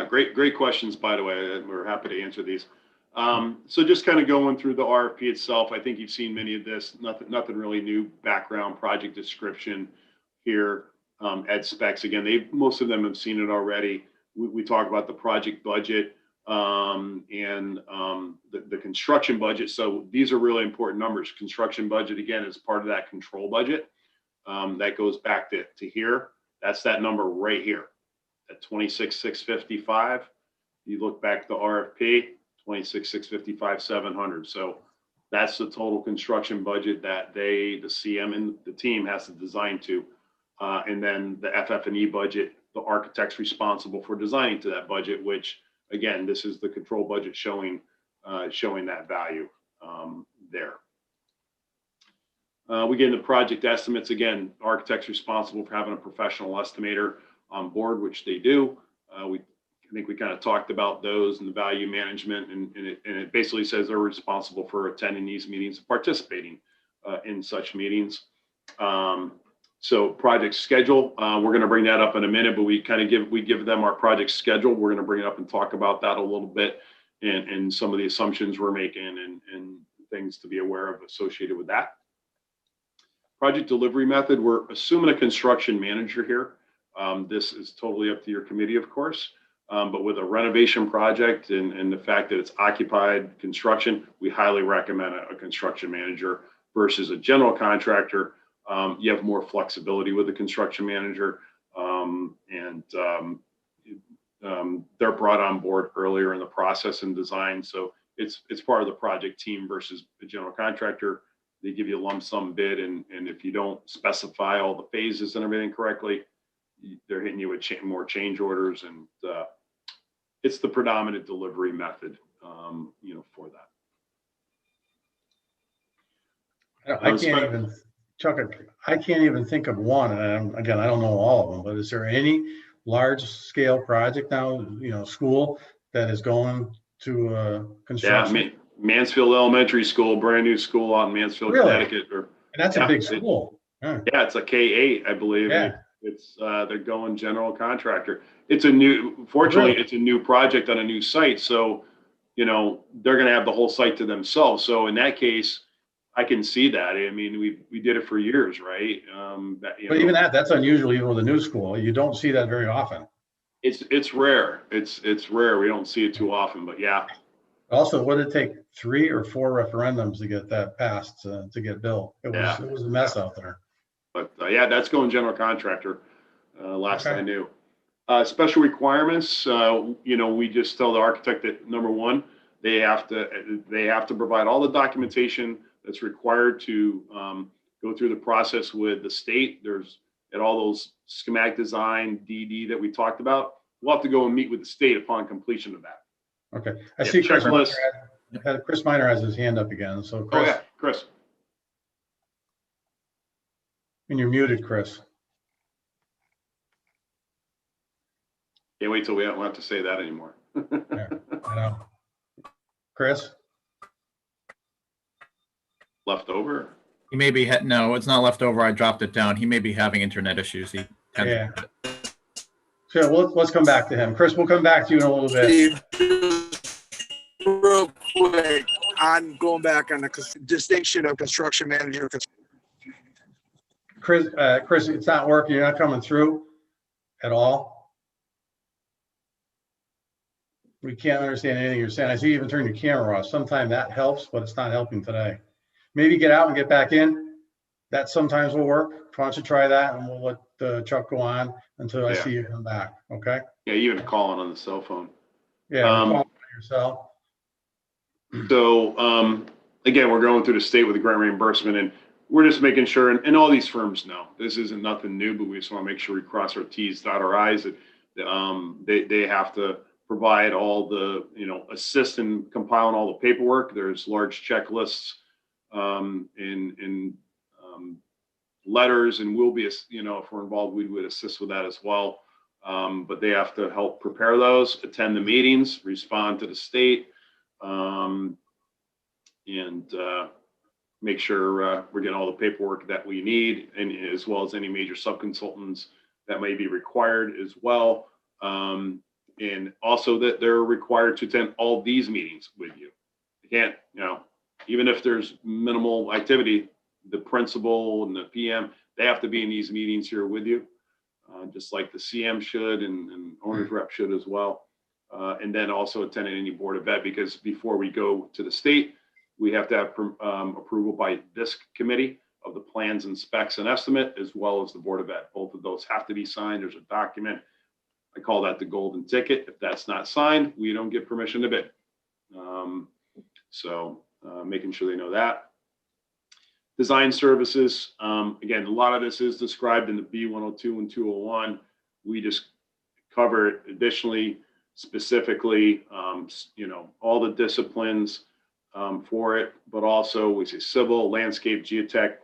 Great questions, by the way. We're happy to answer these. So just kind of going through the RFP itself, I think you've seen many of this. Nothing really new. Background, project description here, ed specs. Again, most of them have seen it already. We talk about the project budget and the construction budget. So these are really important numbers. Construction budget, again, is part of that control budget. That goes back to here. That's that number right here. At 26,655, you look back at the RFP, 26,655,700. So that's the total construction budget that the CM and the team has to design to. And then the FF&E budget, the architect's responsible for designing to that budget, which again, this is the control budget showing that value there. We get into project estimates. Again, architect's responsible for having a professional estimator on board, which they do. I think we kind of talked about those and the value management, and it basically says they're responsible for attending these meetings, participating in such meetings. So project schedule, we're going to bring that up in a minute, but we give them our project schedule. We're going to bring it up and talk about that a little bit and some of the assumptions we're making and things to be aware of associated with that. Project delivery method, we're assuming a construction manager here. This is totally up to your committee, of course. But with a renovation project and the fact that it's occupied construction, we highly recommend a construction manager versus a general contractor. You have more flexibility with the construction manager, they're brought on board earlier in the process and design. So it's part of the project team versus a general contractor. They give you a lump sum bid, and if you don't specify all the phases and everything correctly, they're hitting you with more change orders, and it's the predominant delivery method, for that.
I can't even, Chuck, I can't even think of one. And again, I don't know all of them, but is there any large scale project now, school that is going to construction?
Yeah, Mansfield Elementary School, brand new school out in Mansfield,
Really?
Connecticut.
And that's a big school.
Yeah, it's a K-8, I believe.
Yeah.
It's they're going general contractor. Fortunately,
Really?
it's a new project on a new site. So, they're going to have the whole site to themselves. So in that case, I can see that. I mean, we did it for years, right?
But even that's unusual, even with a new school. You don't see that very often.
It's rare. It's rare. We don't see it too often, but yeah.
Also, what did it take 3 or 4 referendums to get that passed, to get built? It was a mess out there.
But yeah, that's going general contractor. Last
Okay.
I knew. Special requirements. We just tell the architect that number one, they have to provide all the documentation that's required to go through the process with the state. There's at all those schematic design, DD that we talked about. We'll have to go and meet with the state upon completion of that.
Okay. I
Yeah,
see Chris
checklist.
Chris Minor has his hand up again. So
Oh
Chris,
yeah, Chris.
and you're muted, Chris.
Can't wait till we don't have to say that anymore.
Yeah, I know. Chris?
Left over.
He may be, no, it's not left over. I dropped it down. He may be having internet issues.
Yeah. So let's come back to him. Chris, we'll come back to you in a little bit.
Steve, real quick, on going back on the distinction of construction manager.
Chris, it's not working. You're not coming through at all. We can't understand anything you're saying. I see you even turn your camera off. Sometimes that helps, but it's not helping today. Maybe get out and get back in. That sometimes will work. Why don't you try that, and we'll let Chuck go on until I see you come back. Okay?
Yeah, even calling on the cell phone.
Yeah, call on yourself.
So again, we're going through the state with the grant reimbursement, and we're just making sure, and all these firms know this isn't nothing new, but we just want to make sure we cross our T's, dot our I's. That they have to provide all the assist in compiling all the paperwork. There's large checklists in letters, and we'll be if we're involved, we would assist with that as well. But they have to help prepare those, attend the meetings, respond to the state, and make sure we're getting all the paperwork that we need, and as well as any major subconsultants that may be required as well. And also that they're required to attend all these meetings with you. They can't, even if there's minimal activity, the principal and the PM, they have to be in these meetings here with you, just like the CM should and owner's rep should as well. And then also attending any board of ed, because before we go to the state, we have to have approval by this committee of the plans and specs and estimate, as well as the board of ed. Both of those have to be signed. There's a document. I call that the golden ticket. If that's not signed, we don't get permission to bid. So making sure they know that. Design services. Again, a lot of this is described in the B102 and 201. We just cover it additionally, specifically, all the disciplines for it, but also we say civil, landscape, geotech,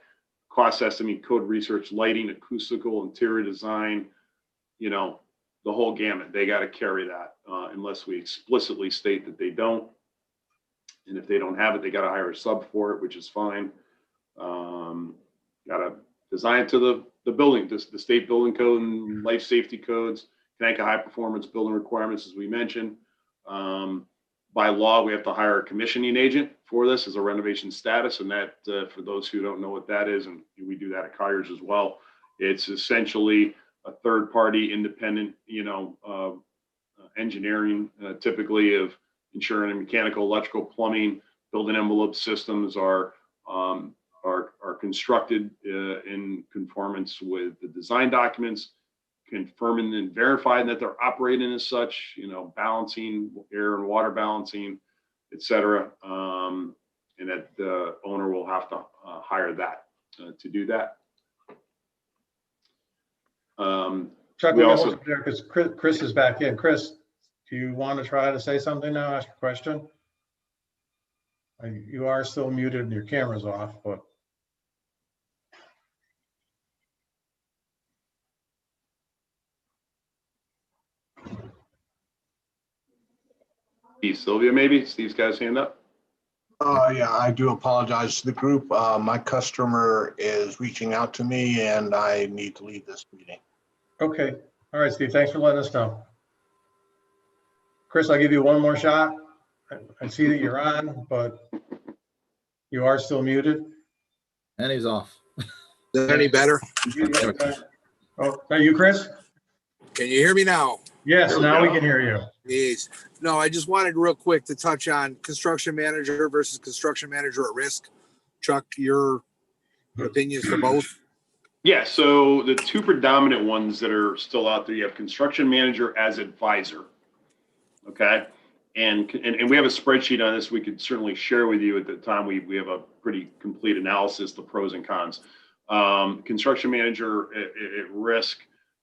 cost estimate, code research, lighting, acoustical, interior design, the whole gamut. They got to carry that unless we explicitly state that they don't. And if they don't have it, they got to hire a sub for it, which is fine. Got to design it to the building, the state building code and life safety codes, Connecticut high performance building requirements, as we mentioned. By law, we have to hire a commissioning agent for this as a renovation status. And that, for those who don't know what that is, and we do that at Colliers as well, it's essentially a third-party independent, engineering, typically of ensuring mechanical, electrical, plumbing, building envelope systems are constructed in conformance with the design documents, confirming and verifying that they're operating as such, balancing, air and water balancing, et cetera. And that the owner will have to hire that to do that.
Chuck,
we
we
also-
also there because Chris is back in. Chris, do you want to try to say something now? Ask a question. You are still muted and your camera's off, but.
Sylvia, maybe Steve's got his hand up.
Yeah, I do apologize to the group. My customer is reaching out to me and I need to leave this meeting.
Okay. All right, Steve, thanks for letting us know. Chris, I'll give you one more shot. I see that you're on, but you are still muted.
And he's off.
Is that any better?
Oh, are you Chris?
Can you hear me now?
Yes,
There we
now we
go.
can hear you.
Jeez. No, I just wanted real quick to touch on construction manager versus construction manager at risk. Chuck, your opinions for both?
Yeah, so the two predominant ones that are still out there, you have construction manager as advisor. Okay. And we have a spreadsheet on this we could certainly share with you at the time. We have a pretty complete analysis, the pros and cons. Construction manager at risk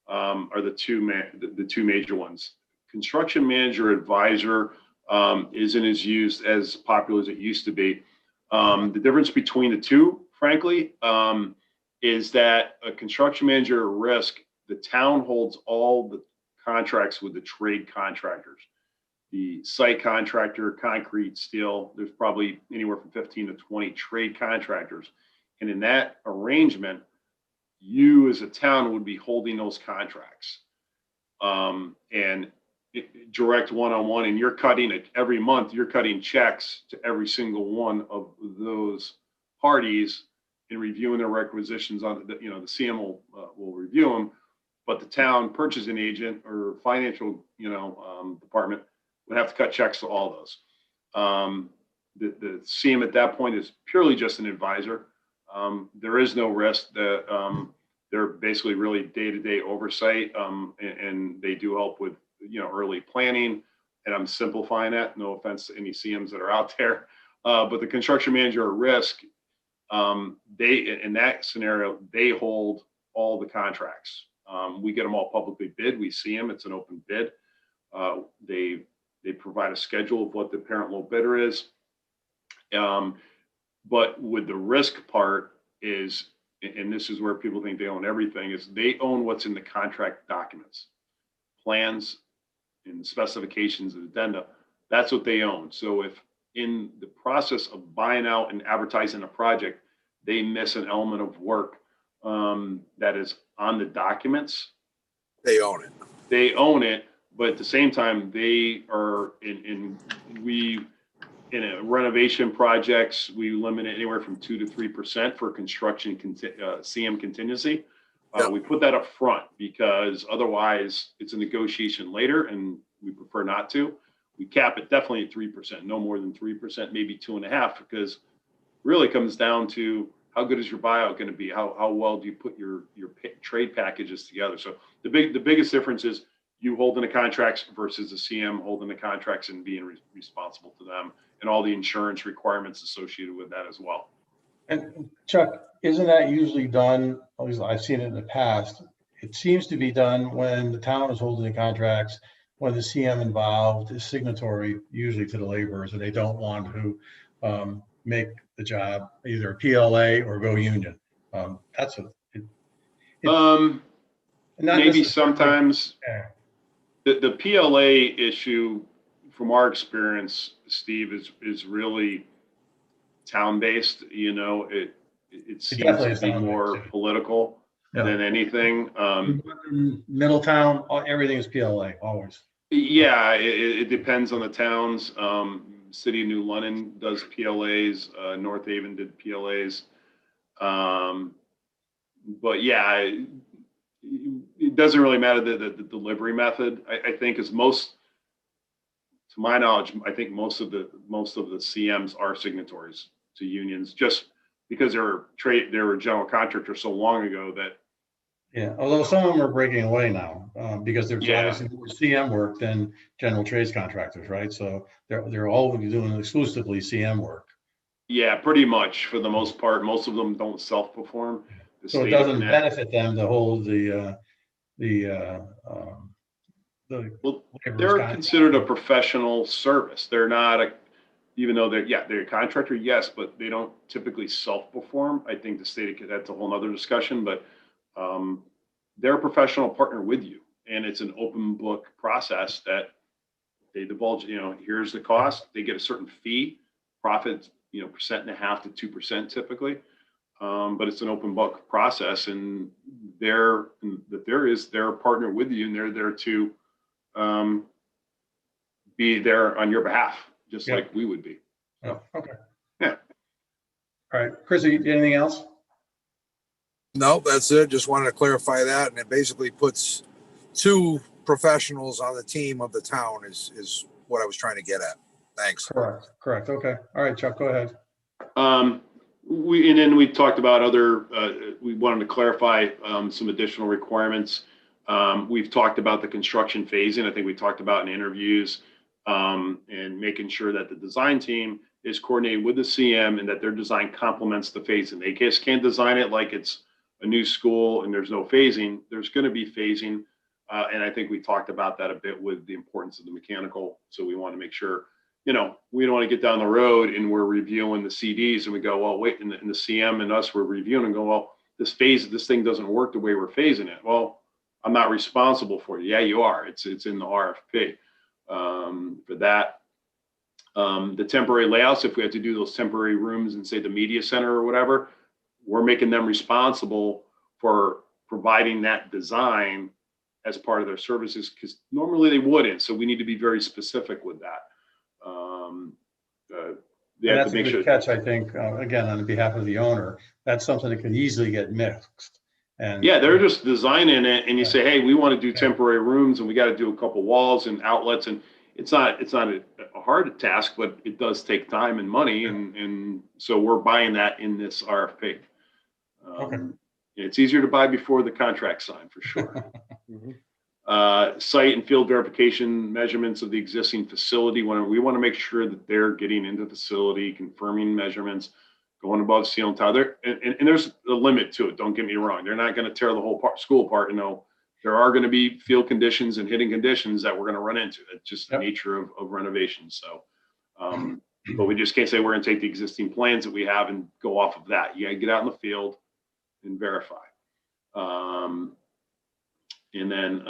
are the two major ones. Construction manager advisor isn't as used as popular as it used to be. The difference between the two, frankly, is that a construction manager at risk, the town holds all the contracts with the trade contractors. The site contractor, concrete, steel, there's probably anywhere from 15 to 20 trade contractors. And in that arrangement, you as a town would be holding those contracts. And direct one-on-one, and you're cutting it every month, you're cutting checks to every single one of those parties and reviewing their requisitions on the CM will review them, but the town purchasing agent or financial, department would have to cut checks to all those. The CM at that point is purely just an advisor. There is no risk. They're basically really day-to-day oversight, and they do help with early planning. And I'm simplifying that. No offense to any CMs that are out there, but the construction manager at risk, they in that scenario they hold all the contracts. We get them all publicly bid. We see them. It's an open bid. They provide a schedule of what the parent low bidder is. But with the risk part is, and this is where people think they own everything, is they own what's in the contract documents, plans and specifications and addenda. That's what they own. So if in the process of buying out and advertising a project, they miss an element of work that is on the documents,
They own it.
they own it. But at the same time, they are in a renovation projects, we limit it anywhere from 2 to 3% for construction CM contingency.
Yep.
We put that up front because otherwise it's a negotiation later, and we prefer not to. We cap it definitely at 3%, no more than 3%, maybe 2.5%, because really comes down to how good is your buyout going to be? How well do you put your trade packages together? So the biggest difference is you holding the contracts versus the CM holding the contracts and being responsible to them, and all the insurance requirements associated with that as well.
And Chuck, isn't that usually done, at least I've seen it in the past, it seems to be done when the town is holding the contracts, when the CM involved is signatory usually to the laborers, and they don't want to make the job either a PLA or go union. That's what
Maybe sometimes
yeah.
the PLA issue, from our experience, Steve, is really town-based. It seems to be more political than anything.
Middletown, everything is PLA, always.
Yeah, it depends on the towns. City of New London does PLAs. North Haven did PLAs. But yeah, it doesn't really matter the delivery method. I think is most, to my knowledge, I think most of the CMs are signatories to unions, just because they were general contractors so long ago that.
Yeah, although some of them are breaking away now, because there's
Yeah.
obviously more CM work than general trades contractors, right? So they're all doing exclusively CM work.
Yeah, pretty much for the most part. Most of them don't self-perform.
So it doesn't benefit them to hold the
Well,
laborer's
they're
contract.
considered a professional service. They're not even though they're a contractor, yes, but they don't typically self-perform. I think the state, that's a whole nother discussion, but they're a professional partner with you. And it's an open book process that they divulge, here's the cost. They get a certain fee, profit, 1.5% to 2% typically. But it's an open book process, and they're a partner with you, and they're there to be there on your behalf, just like we would be.
Oh, okay.
Yeah.
All right, Chris, anything else?
No, that's it. Just wanted to clarify that. And it basically puts two professionals on the team of the town is what I was trying to get at. Thanks.
Correct. Okay. All right, Chuck, go ahead.
And then we talked about we wanted to clarify some additional requirements. We've talked about the construction phasing. I think we talked about in interviews, and making sure that the design team is coordinated with the CM and that their design complements the phasing. They just can't design it like it's a new school and there's no phasing. There's going to be phasing. And I think we talked about that a bit with the importance of the mechanical. So we want to make sure, we don't want to get down the road and we're reviewing the CDs and we go, well, wait, and the CM and us, we're reviewing and go, well, this thing doesn't work the way we're phasing it. Well, I'm not responsible for it. Yeah, you are. It's in the RFP for that. The temporary layouts, if we have to do those temporary rooms in, say, the media center or whatever, we're making them responsible for providing that design as part of their services, because normally they wouldn't. So we need to be very specific with that.
That's a good catch, I think, again, on behalf of the owner. That's something that could easily get mixed. And
yeah, they're just designing it, and you say, hey, we want to do temporary rooms, and we got to do a couple walls and outlets, and it's not a hard task, but it does take time and money, and so we're buying that in this RFP.
Okay.
It's easier to buy before the contract signed, for sure. Site and field verification measurements of the existing facility. We want to make sure that they're getting into the facility, confirming measurements, going above ceiling tile. And there's a limit to it. Don't get me wrong. They're not going to tear the whole school apart. There are going to be field conditions and hitting conditions that we're going to run into. It's just the nature of renovation. So, but we just can't say we're going to take the existing plans that we have and go off of that. You got to get out in the field and verify. And then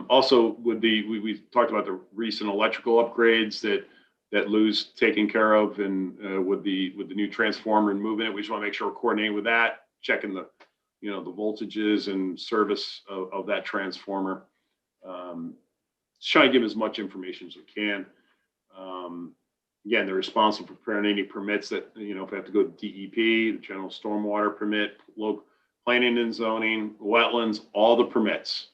also we talked about the recent electrical upgrades that Lou's taking care of, and with the new transformer and moving it, we just want to make sure we're coordinating with that, checking the the voltages and service of that transformer. Just try to give as much information as we can. Again, they're responsible for preparing any permits that if we have to go to DEP, the general stormwater permit, local planning and zoning, wetlands, all the permits.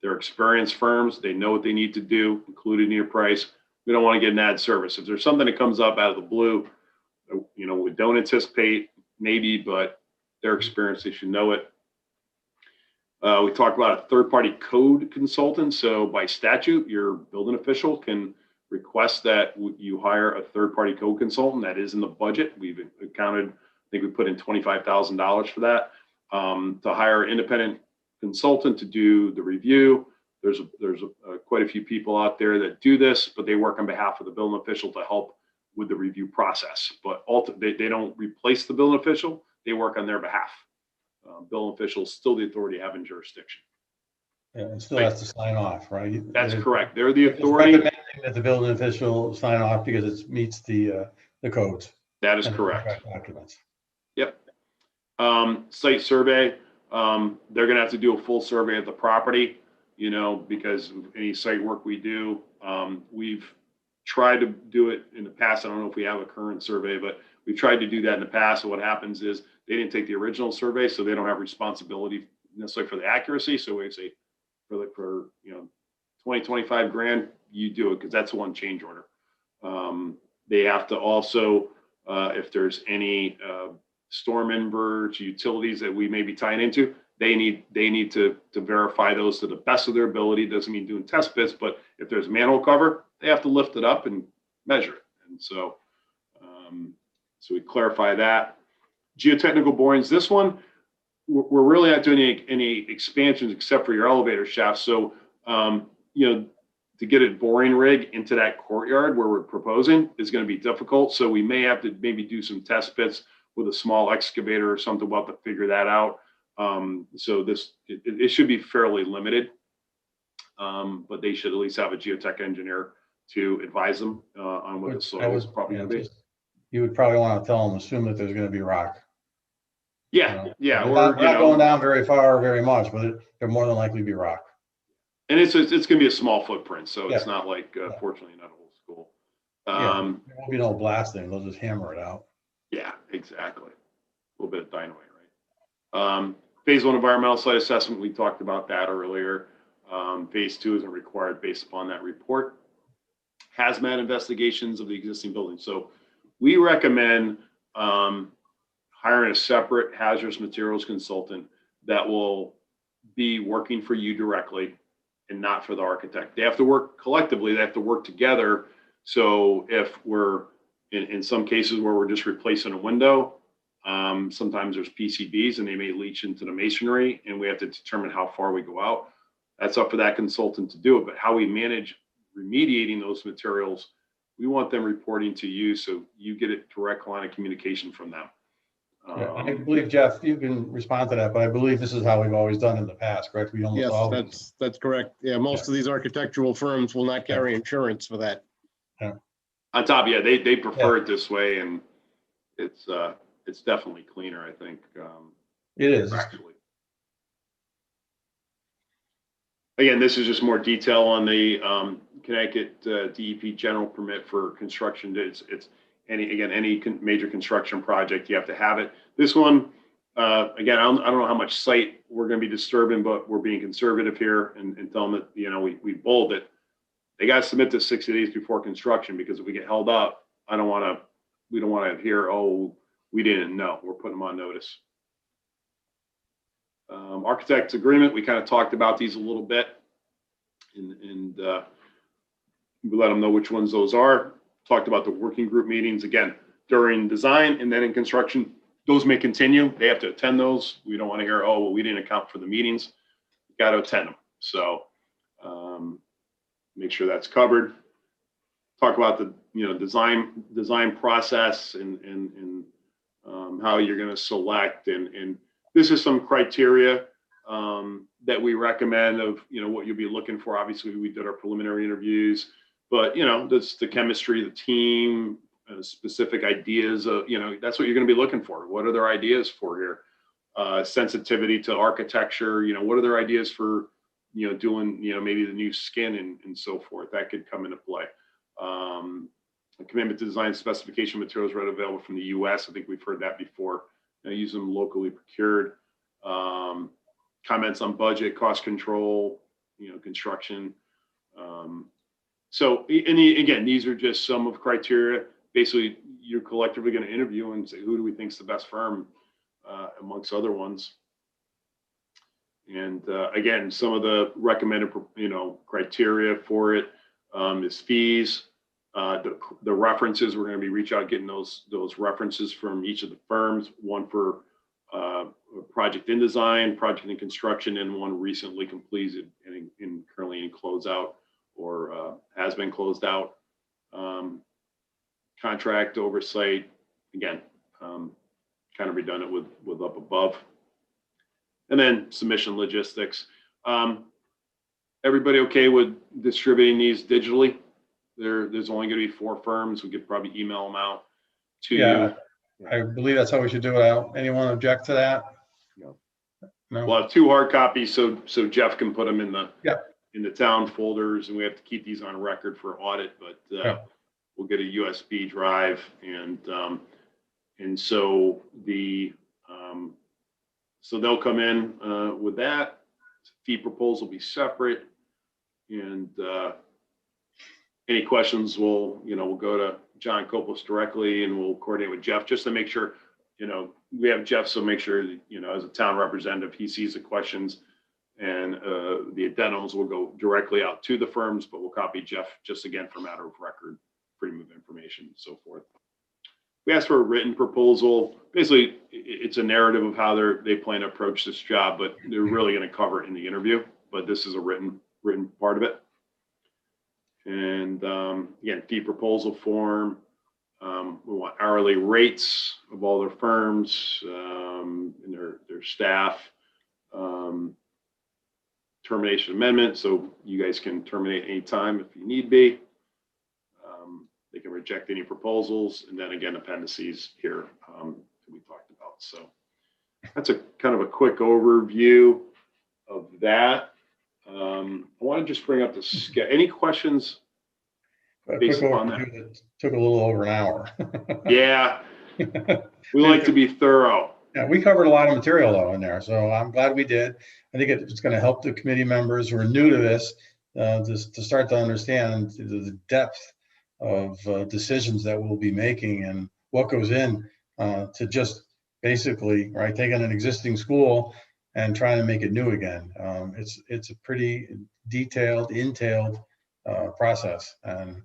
They're experienced firms. They know what they need to do, included in your price. We don't want to get an ad service. If there's something that comes up out of the blue, we don't anticipate, maybe, but they're experienced. They should know it. We talked about a third-party code consultant. So by statute, your building official can request that you hire a third-party code consultant. That is in the budget. We've accounted, I think we put in $25,000 for that, to hire an independent consultant to do the review. There's quite a few people out there that do this, but they work on behalf of the building official to help with the review process. But ultimately, they don't replace the building official. They work on their behalf. Building official is still the authority having jurisdiction.
Yeah, and still has to sign off, right?
That's correct. They're the authority.
Recommending that the building official sign off because it meets the codes.
That is correct.
Documents.
Yep. Site survey. They're going to have to do a full survey of the property, because of any site work we do. We've tried to do it in the past. I don't know if we have a current survey, but we've tried to do that in the past. And what happens is they didn't take the original survey, so they don't have responsibility necessarily for the accuracy. So we say for 20, 25 grand, you do it because that's one change order. They have to also, if there's any storm inverts, utilities that we may be tying into, they need to verify those to the best of their ability. Doesn't mean doing test bits, but if there's manhole cover, they have to lift it up and measure it. And so, so we clarify that. Geotechnical borings, this one, we're really not doing any expansions except for your elevator shaft. So, to get a boring rig into that courtyard where we're proposing is going to be difficult. So we may have to maybe do some test bits with a small excavator or something. We'll have to figure that out. So it should be fairly limited, but they should at least have a geotech engineer to advise them on what the soil is probably going to be.
You would probably want to tell them, assume that there's going to be rock.
Yeah, yeah.
We're not going down very far or very much, but there more than likely be rock.
And it's going to be a small footprint, so it's not like, fortunately, not a whole school.
There won't be no blasting; they'll just hammer it out.
Yeah, exactly. A little bit of dynamite, right? Phase 1 environmental site assessment, we talked about that earlier. Phase 2 isn't required based upon that report. Hazmat investigations of the existing building. So we recommend hiring a separate hazardous materials consultant that will be working for you directly and not for the architect. They have to work collectively. They have to work together. So if we're in some cases where we're just replacing a window, sometimes there's PCBs and they may leach into the masonry and we have to determine how far we go out. That's up for that consultant to do it. But how we manage remediating those materials, we want them reporting to you so you get a direct line of communication from them.
I believe, Jeff, you can respond to that, but I believe this is how we've always done in the past, correct? We almost always.
That's correct. Yeah, most of these architectural firms will not carry insurance for that.
On top, they prefer it this way, and it's definitely cleaner, I think.
It is.
Actually. Again, this is just more detail on the Connecticut DEP general permit for construction. It's any major construction project, you have to have it. This one, again, I don't know how much site we're going to be disturbing, but we're being conservative here and tell them that, we bold it. They got to submit this 60 days before construction, because if we get held up, we don't want to hear, oh, we didn't know. We're putting them on notice. Architect's agreement, we kind of talked about these a little bit, and we let them know which ones those are. Talked about the working group meetings, again, during design and then in construction. Those may continue. They have to attend those. We don't want to hear, oh, well, we didn't account for the meetings. You got to attend them. So make sure that's covered. Talk about the design process and how you're going to select, and this is some criteria that we recommend of what you'll be looking for. Obviously, we did our preliminary interviews, but that's the chemistry of the team, specific ideas of that's what you're going to be looking for. What are their ideas for here? Sensitivity to architecture. What are their ideas for doing maybe the new skin and so forth. That could come into play. A commitment to design specification materials readily available from the U.S. I think we've heard that before. Use them locally procured. Comments on budget, cost control, construction. So, again, these are just some of criteria. Basically, you're collectively going to interview and say, who do we think is the best firm amongst other ones? And again, some of the recommended, criteria for it is fees. The references, we're going to be reaching out, getting those references from each of the firms, one for project in design, project in construction, and one recently completed and currently in closeout or has been closed out. Contract oversight, again, kind of redundant with up above. And then submission logistics. Everybody okay with distributing these digitally? There's only going to be 4 firms. We could probably email them out to you.
I believe that's how we should do it. Anyone object to that?
No.
No.
We'll have 2 hard copies, so Jeff can put them in the town folders, and we have to keep these on record for audit. But we'll get a USB drive, and so so they'll come in with that. fee proposal will be separate. And any questions, we'll go to John Kopos directly, and we'll coordinate with Jeff just to make sure, we have Jeff, so make sure, as a town representative, he sees the questions, and the addendums will go directly out to the firms, but we'll copy Jeff just again for matter of record, freedom of information, and so forth. We asked for a written proposal. Basically, it's a narrative of how they plan to approach this job, but they're really going to cover it in the interview. But this is a written part of it. And again, fee proposal form. We want hourly rates of all their firms and their staff. Termination amendment, so you guys can terminate anytime if you need be. They can reject any proposals, and then again, appendices here that we talked about. So that's a kind of a quick overview of that. I want to just bring up the schedule. Any questions based upon that?
It took a little over an hour.
Yeah, we like to be thorough.
Yeah, we covered a lot of material though in there, so I'm glad we did. I think it's going to help the committee members who are new to this to start to understand the depth of decisions that we'll be making and what goes in to just basically taking an existing school and trying to make it new again. It's a pretty detailed, entailed process, and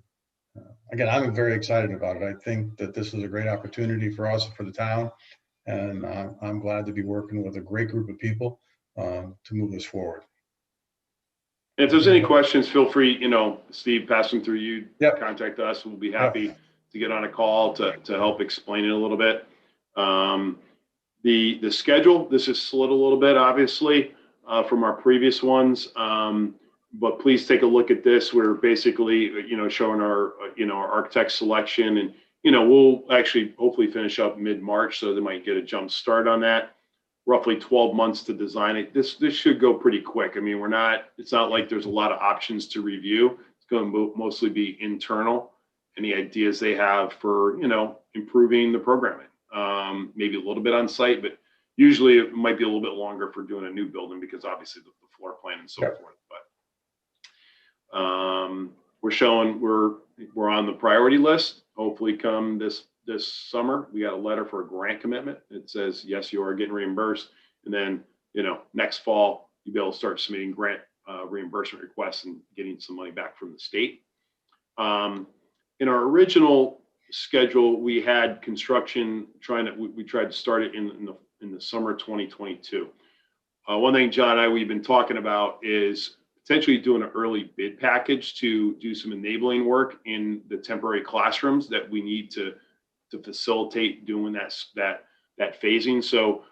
again, I'm very excited about it. I think that this is a great opportunity for us, for the town, and I'm glad to be working with a great group of people to move this forward.
If there's any questions, feel free, Steve, pass them through you.
Yep.
Contact us. We'll be happy to get on a call to help explain it a little bit. The schedule, this is slid a little bit, obviously, from our previous ones. But please take a look at this. We're basically, showing our architect selection, and, we'll actually hopefully finish up mid-March, so they might get a jump start on that. Roughly 12 months to design it. This should go pretty quick. I mean, it's not like there's a lot of options to review. It's going to mostly be internal. Any ideas they have for, improving the programming. Maybe a little bit on site, but usually it might be a little bit longer for doing a new building because obviously the floor plan and so forth. But we're showing we're on the priority list. Hopefully come this summer, we got a letter for a grant commitment. It says, yes, you are getting reimbursed. And then, next fall, you'll be able to start submitting grant reimbursement requests and getting some money back from the state. In our original schedule, we had construction we tried to start it in the summer of 2022. One thing John and we've been talking about is potentially doing an early bid package to do some enabling work in the temporary classrooms that we need to facilitate doing that phasing. So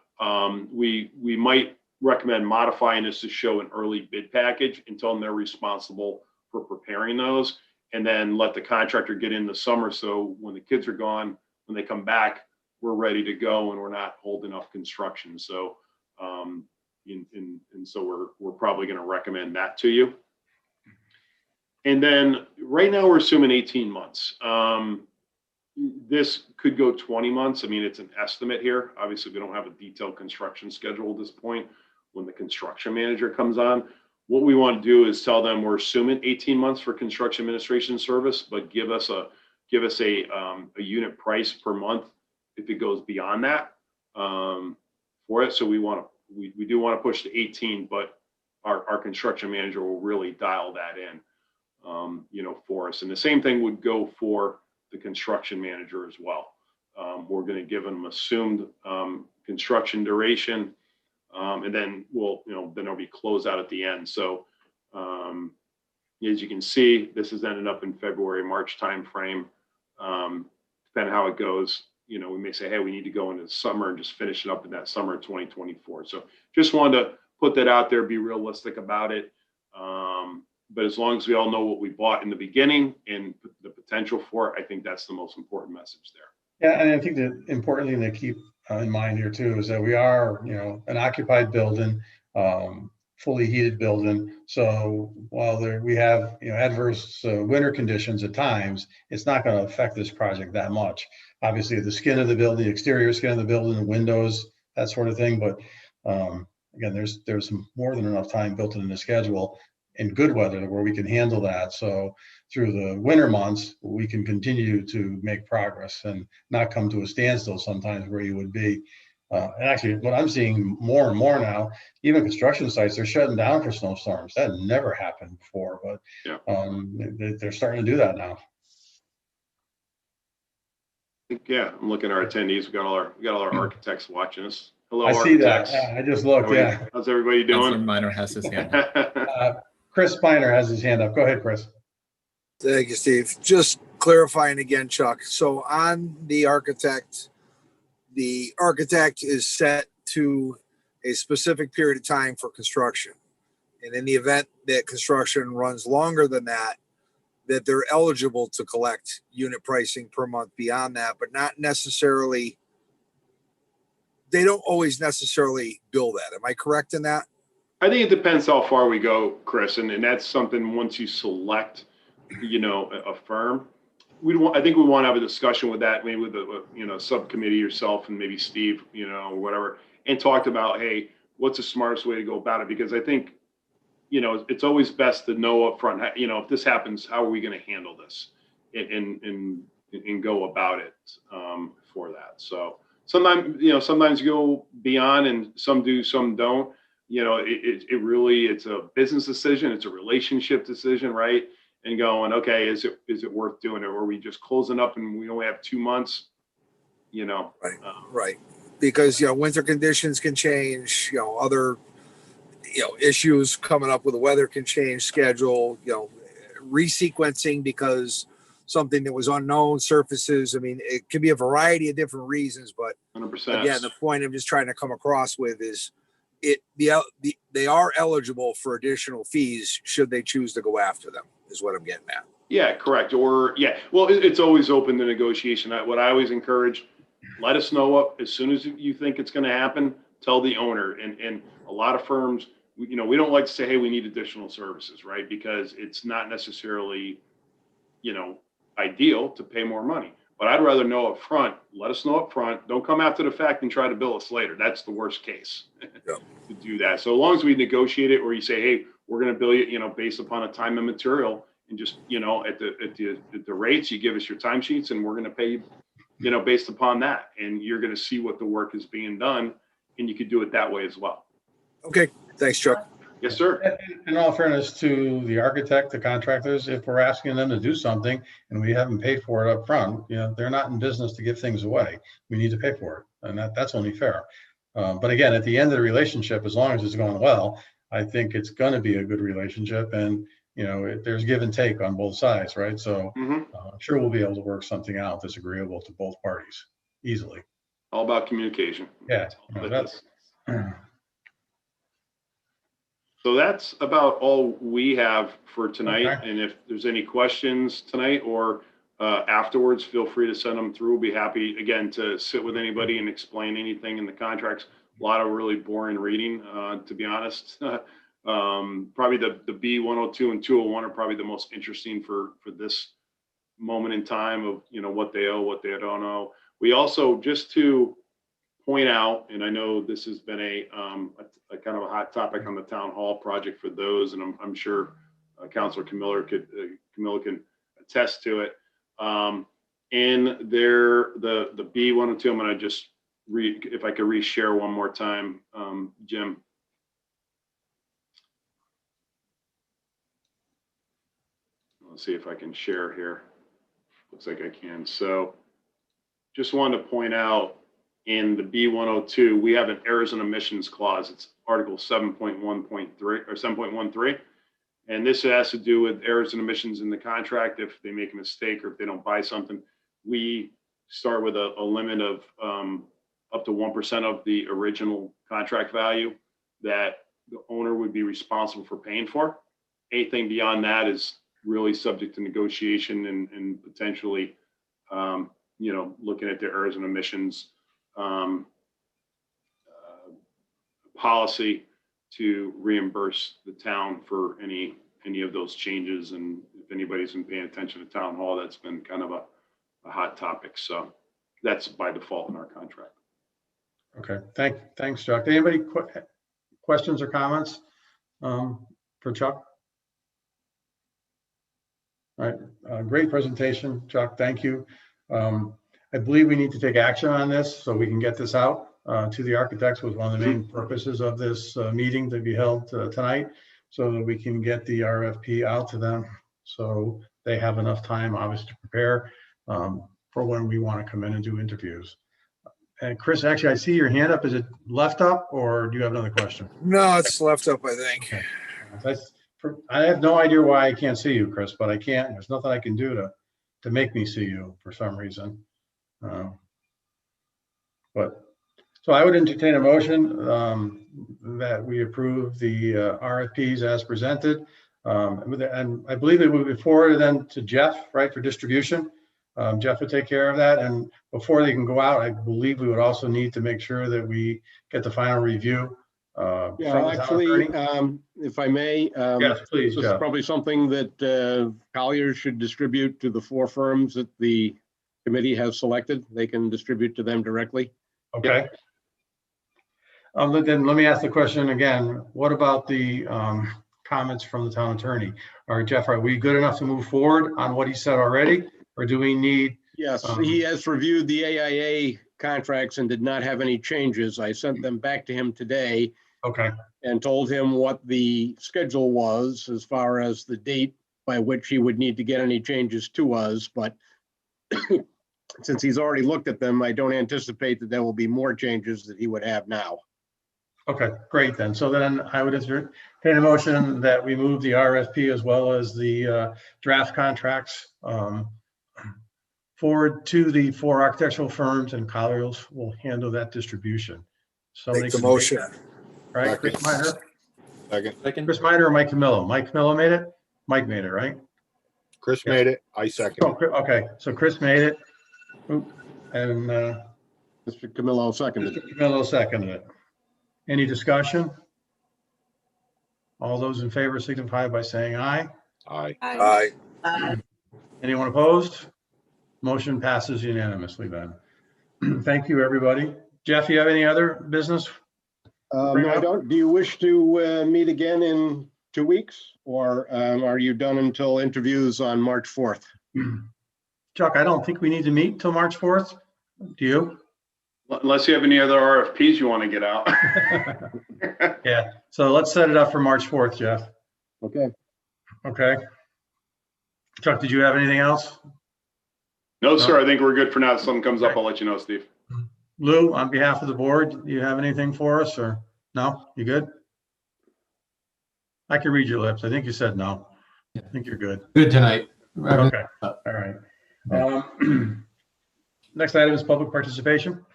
we might recommend modifying this to show an early bid package and tell them they're responsible for preparing those, and then let the contractor get in the summer. So when the kids are gone, when they come back, we're ready to go and we're not holding up construction. So and so we're probably going to recommend that to you. And then right now we're assuming 18 months. This could go 20 months. I mean, it's an estimate here. Obviously, we don't have a detailed construction schedule at this point when the construction manager comes on. What we want to do is tell them we're assuming 18 months for construction administration service, but give us a unit price per month if it goes beyond that for it. So we do want to push to 18, but our construction manager will really dial that in, for us. And the same thing would go for the construction manager as well. We're going to give them assumed construction duration, and then then there'll be closeout at the end. So as you can see, this has ended up in February, March timeframe. Depending how it goes, we may say, hey, we need to go into the summer and just finish it up in that summer of 2024. So just wanted to put that out there, be realistic about it. But as long as we all know what we bought in the beginning and the potential for it, I think that's the most important message there.
Yeah, and I think the important thing to keep in mind here too is that we are, an occupied building, fully heated building. So while we have, adverse winter conditions at times, it's not going to affect this project that much. Obviously, the skin of the building, the exterior skin of the building, the windows, that sort of thing. But again, there's more than enough time built in the schedule in good weather where we can handle that. So through the winter months, we can continue to make progress and not come to a standstill sometimes where you would be. And actually, what I'm seeing more and more now, even construction sites, they're shutting down for snowstorms. That never happened before, but they're starting to do that now.
Yeah, I'm looking at our attendees. We got all our architects watching us. Hello,
I see that.
architects.
I just looked. Yeah.
How's everybody
Councilor
doing?
Minor has his hand up.
Chris Spiner has his hand up. Go ahead, Chris.
Thank you, Steve. Just clarifying again, Chuck. So on the architect is set to a specific period of time for construction. And in the event that construction runs longer than that, that they're eligible to collect unit pricing per month beyond that, but not necessarily, they don't always necessarily bill that. Am I correct in that?
I think it depends how far we go, Chris, and that's something once you select, a firm, I think we want to have a discussion with that, maybe with the, subcommittee, yourself and maybe Steve, or whatever, and talked about, hey, what's the smartest way to go about it? Because I think, it's always best to know up front, if this happens, how are we going to handle this and go about it for that. So sometimes you go beyond and some do, some don't. It really, it's a business decision. It's a relationship decision, right? And going, okay, is it worth doing it? Or are we just closing up and we only have 2 months,
Right. Right. Because, winter conditions can change, other, issues coming up with the weather can change schedule, resequencing because something that was unknown surfaces. I mean, it can be a variety of different reasons, but
100%.
Again, the point I'm just trying to come across with is they are eligible for additional fees should they choose to go after them, is what I'm getting at.
Yeah, correct. Or well, it's always open to negotiation. What I always encourage, let us know up as soon as you think it's going to happen. Tell the owner. And a lot of firms, we don't like to say, hey, we need additional services, right? Because it's not necessarily, ideal to pay more money. But I'd rather know up front. Let us know up front. Don't come after the fact and try to bill us later. That's the worst case to do that. So as long as we negotiate it, or you say, hey, we're going to bill you, based upon a time and material, and just at the rates, you give us your timesheets, and we're going to pay you, based upon that, and you're going to see what the work is being done, and you could do it that way as well.
Okay, thanks, Chuck.
Yes, sir.
In all fairness to the architect, the contractors, if we're asking them to do something and we haven't paid for it up front, they're not in business to give things away. We need to pay for it, and that's only fair. But again, at the end of the relationship, as long as it's going well, I think it's going to be a good relationship, and there's give and take on both sides, right? So I'm sure we'll be able to work something out that's agreeable to both parties easily.
All about communication.
Yeah.
So that's about all we have for tonight.
Okay.
And if there's any questions tonight or afterwards, feel free to send them through. We'll be happy, again, to sit with anybody and explain anything in the contracts. A lot of really boring reading, to be honest. Probably the B102 and 201 are probably the most interesting for this moment in time of, what they owe, what they don't owe. We also, just to point out, and I know this has been a kind of a hot topic on the town hall project for those, and I'm sure Councilor Camilla can attest to it. In the B102, I'm going to just if I could reshare one more time, Jim. Let's see if I can share here. Looks like I can. So just wanted to point out, in the B102, we have an errors and omissions clause. It's Article 7.1.3 or 7.13. And this has to do with errors and omissions in the contract. If they make a mistake or if they don't buy something, we start with a limit of up to 1% of the original contract value that the owner would be responsible for paying for. Anything beyond that is really subject to negotiation and potentially, looking at the errors and omissions policy to reimburse the town for any of those changes. And if anybody's been paying attention to town hall, that's been kind of a hot topic. So that's by default in our contract.
Okay, thanks, Chuck. Anybody questions or comments for Chuck? All right, great presentation, Chuck. Thank you. I believe we need to take action on this so we can get this out to the architects. Was one of the main purposes of this meeting to be held tonight, so that we can get the RFP out to them so they have enough time, obviously, to prepare for when we want to come in and do interviews. And Chris, actually, I see your hand up. Is it left up, or do you have another question?
No, it's left up, I think.
Okay. I have no idea why I can't see you, Chris, but I can't. There's nothing I can do to make me see you for some reason. So I would entertain a motion that we approve the RFPs as presented. And I believe it would be forwarded then to Jeff, right, for distribution. Jeff would take care of that. And before they can go out, I believe we would also need to make sure that we get the final review.
Yeah, actually, if I may,
yes, please,
this is
Jeff.
probably something that Colliers should distribute to the 4 firms that the committee has selected. They can distribute to them directly.
Okay. Then let me ask the question again. What about the comments from the town attorney? All right, Jeff, are we good enough to move forward on what he said already? Or do we need?
Yes, he has reviewed the AIA contracts and did not have any changes. I sent them back to him today.
Okay.
And told him what the schedule was as far as the date by which he would need to get any changes to us. But since he's already looked at them, I don't anticipate that there will be more changes that he would have now.
Okay, great then. So then I would entertain a motion that we move the RFP as well as the draft contracts forward to the 4 architectural firms, and Colliers will handle that distribution.
Make the motion.
Right, Chris Miner?
Second.
Chris Miner or Mike Camillo? Mike Camillo made it? Mike made it, right?
Chris made it. I second.
Oh, okay, so Chris made it. Oop, and
Mr. Camillo seconded.
Mr. Camillo seconded it. Any discussion? All those in favor signify by saying aye.
Aye.
Aye.
Anyone opposed? Motion passes unanimously then. Thank you, everybody. Jeff, you have any other business?
No, I don't. Do you wish to meet again in 2 weeks, or are you done until interviews on March 4th?
Chuck, I don't think we need to meet till March 4th. Do you?
Unless you have any other RFPs you want to get out.
Yeah, so let's set it up for March 4th, Jeff.
Okay.
Okay. Chuck, did you have anything else?
No, sir. I think we're good for now. If something comes up, I'll let you know, Steve.
Lou, on behalf of the board, do you have anything for us, or no? You good? I can read your lips. I think you said no. I think you're good.
Good tonight.
Okay, all right. Next item is public participation.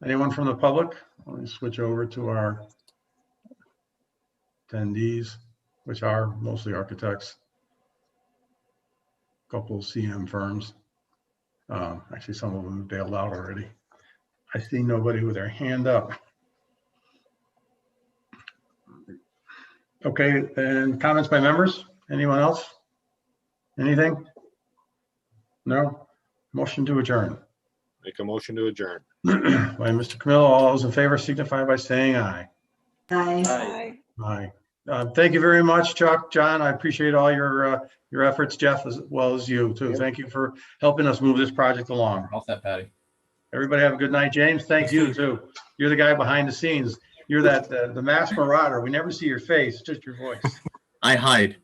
Anyone from the public? Let me switch over to our attendees, which are mostly architects. Couple of CM firms. Actually, some of them bailed out already. I see nobody with their hand up. Okay, and comments by members? Anyone else? Anything? No? Motion to adjourn.
Make a motion to adjourn.
By Mr. Camillo, all those in favor signify by saying aye.
Aye.
Aye. Thank you very much, Chuck, John. I appreciate all your efforts, Jeff, as well as you too. Thank you for helping us move this project along.
All set, Patty.
Everybody have a good night. James, thank you too. You're the guy behind the scenes. You're the masked marauder. We never see your face, just your voice.
I hide.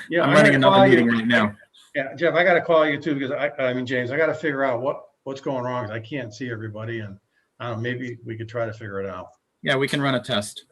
Yeah,
I'm running another meeting right now.
Yeah, Jeff, I got to call you too, because I mean, James, I got to figure out what's going wrong, because I can't see everybody, and I don't know, maybe we could try to figure it out.
Yeah, we can run a test.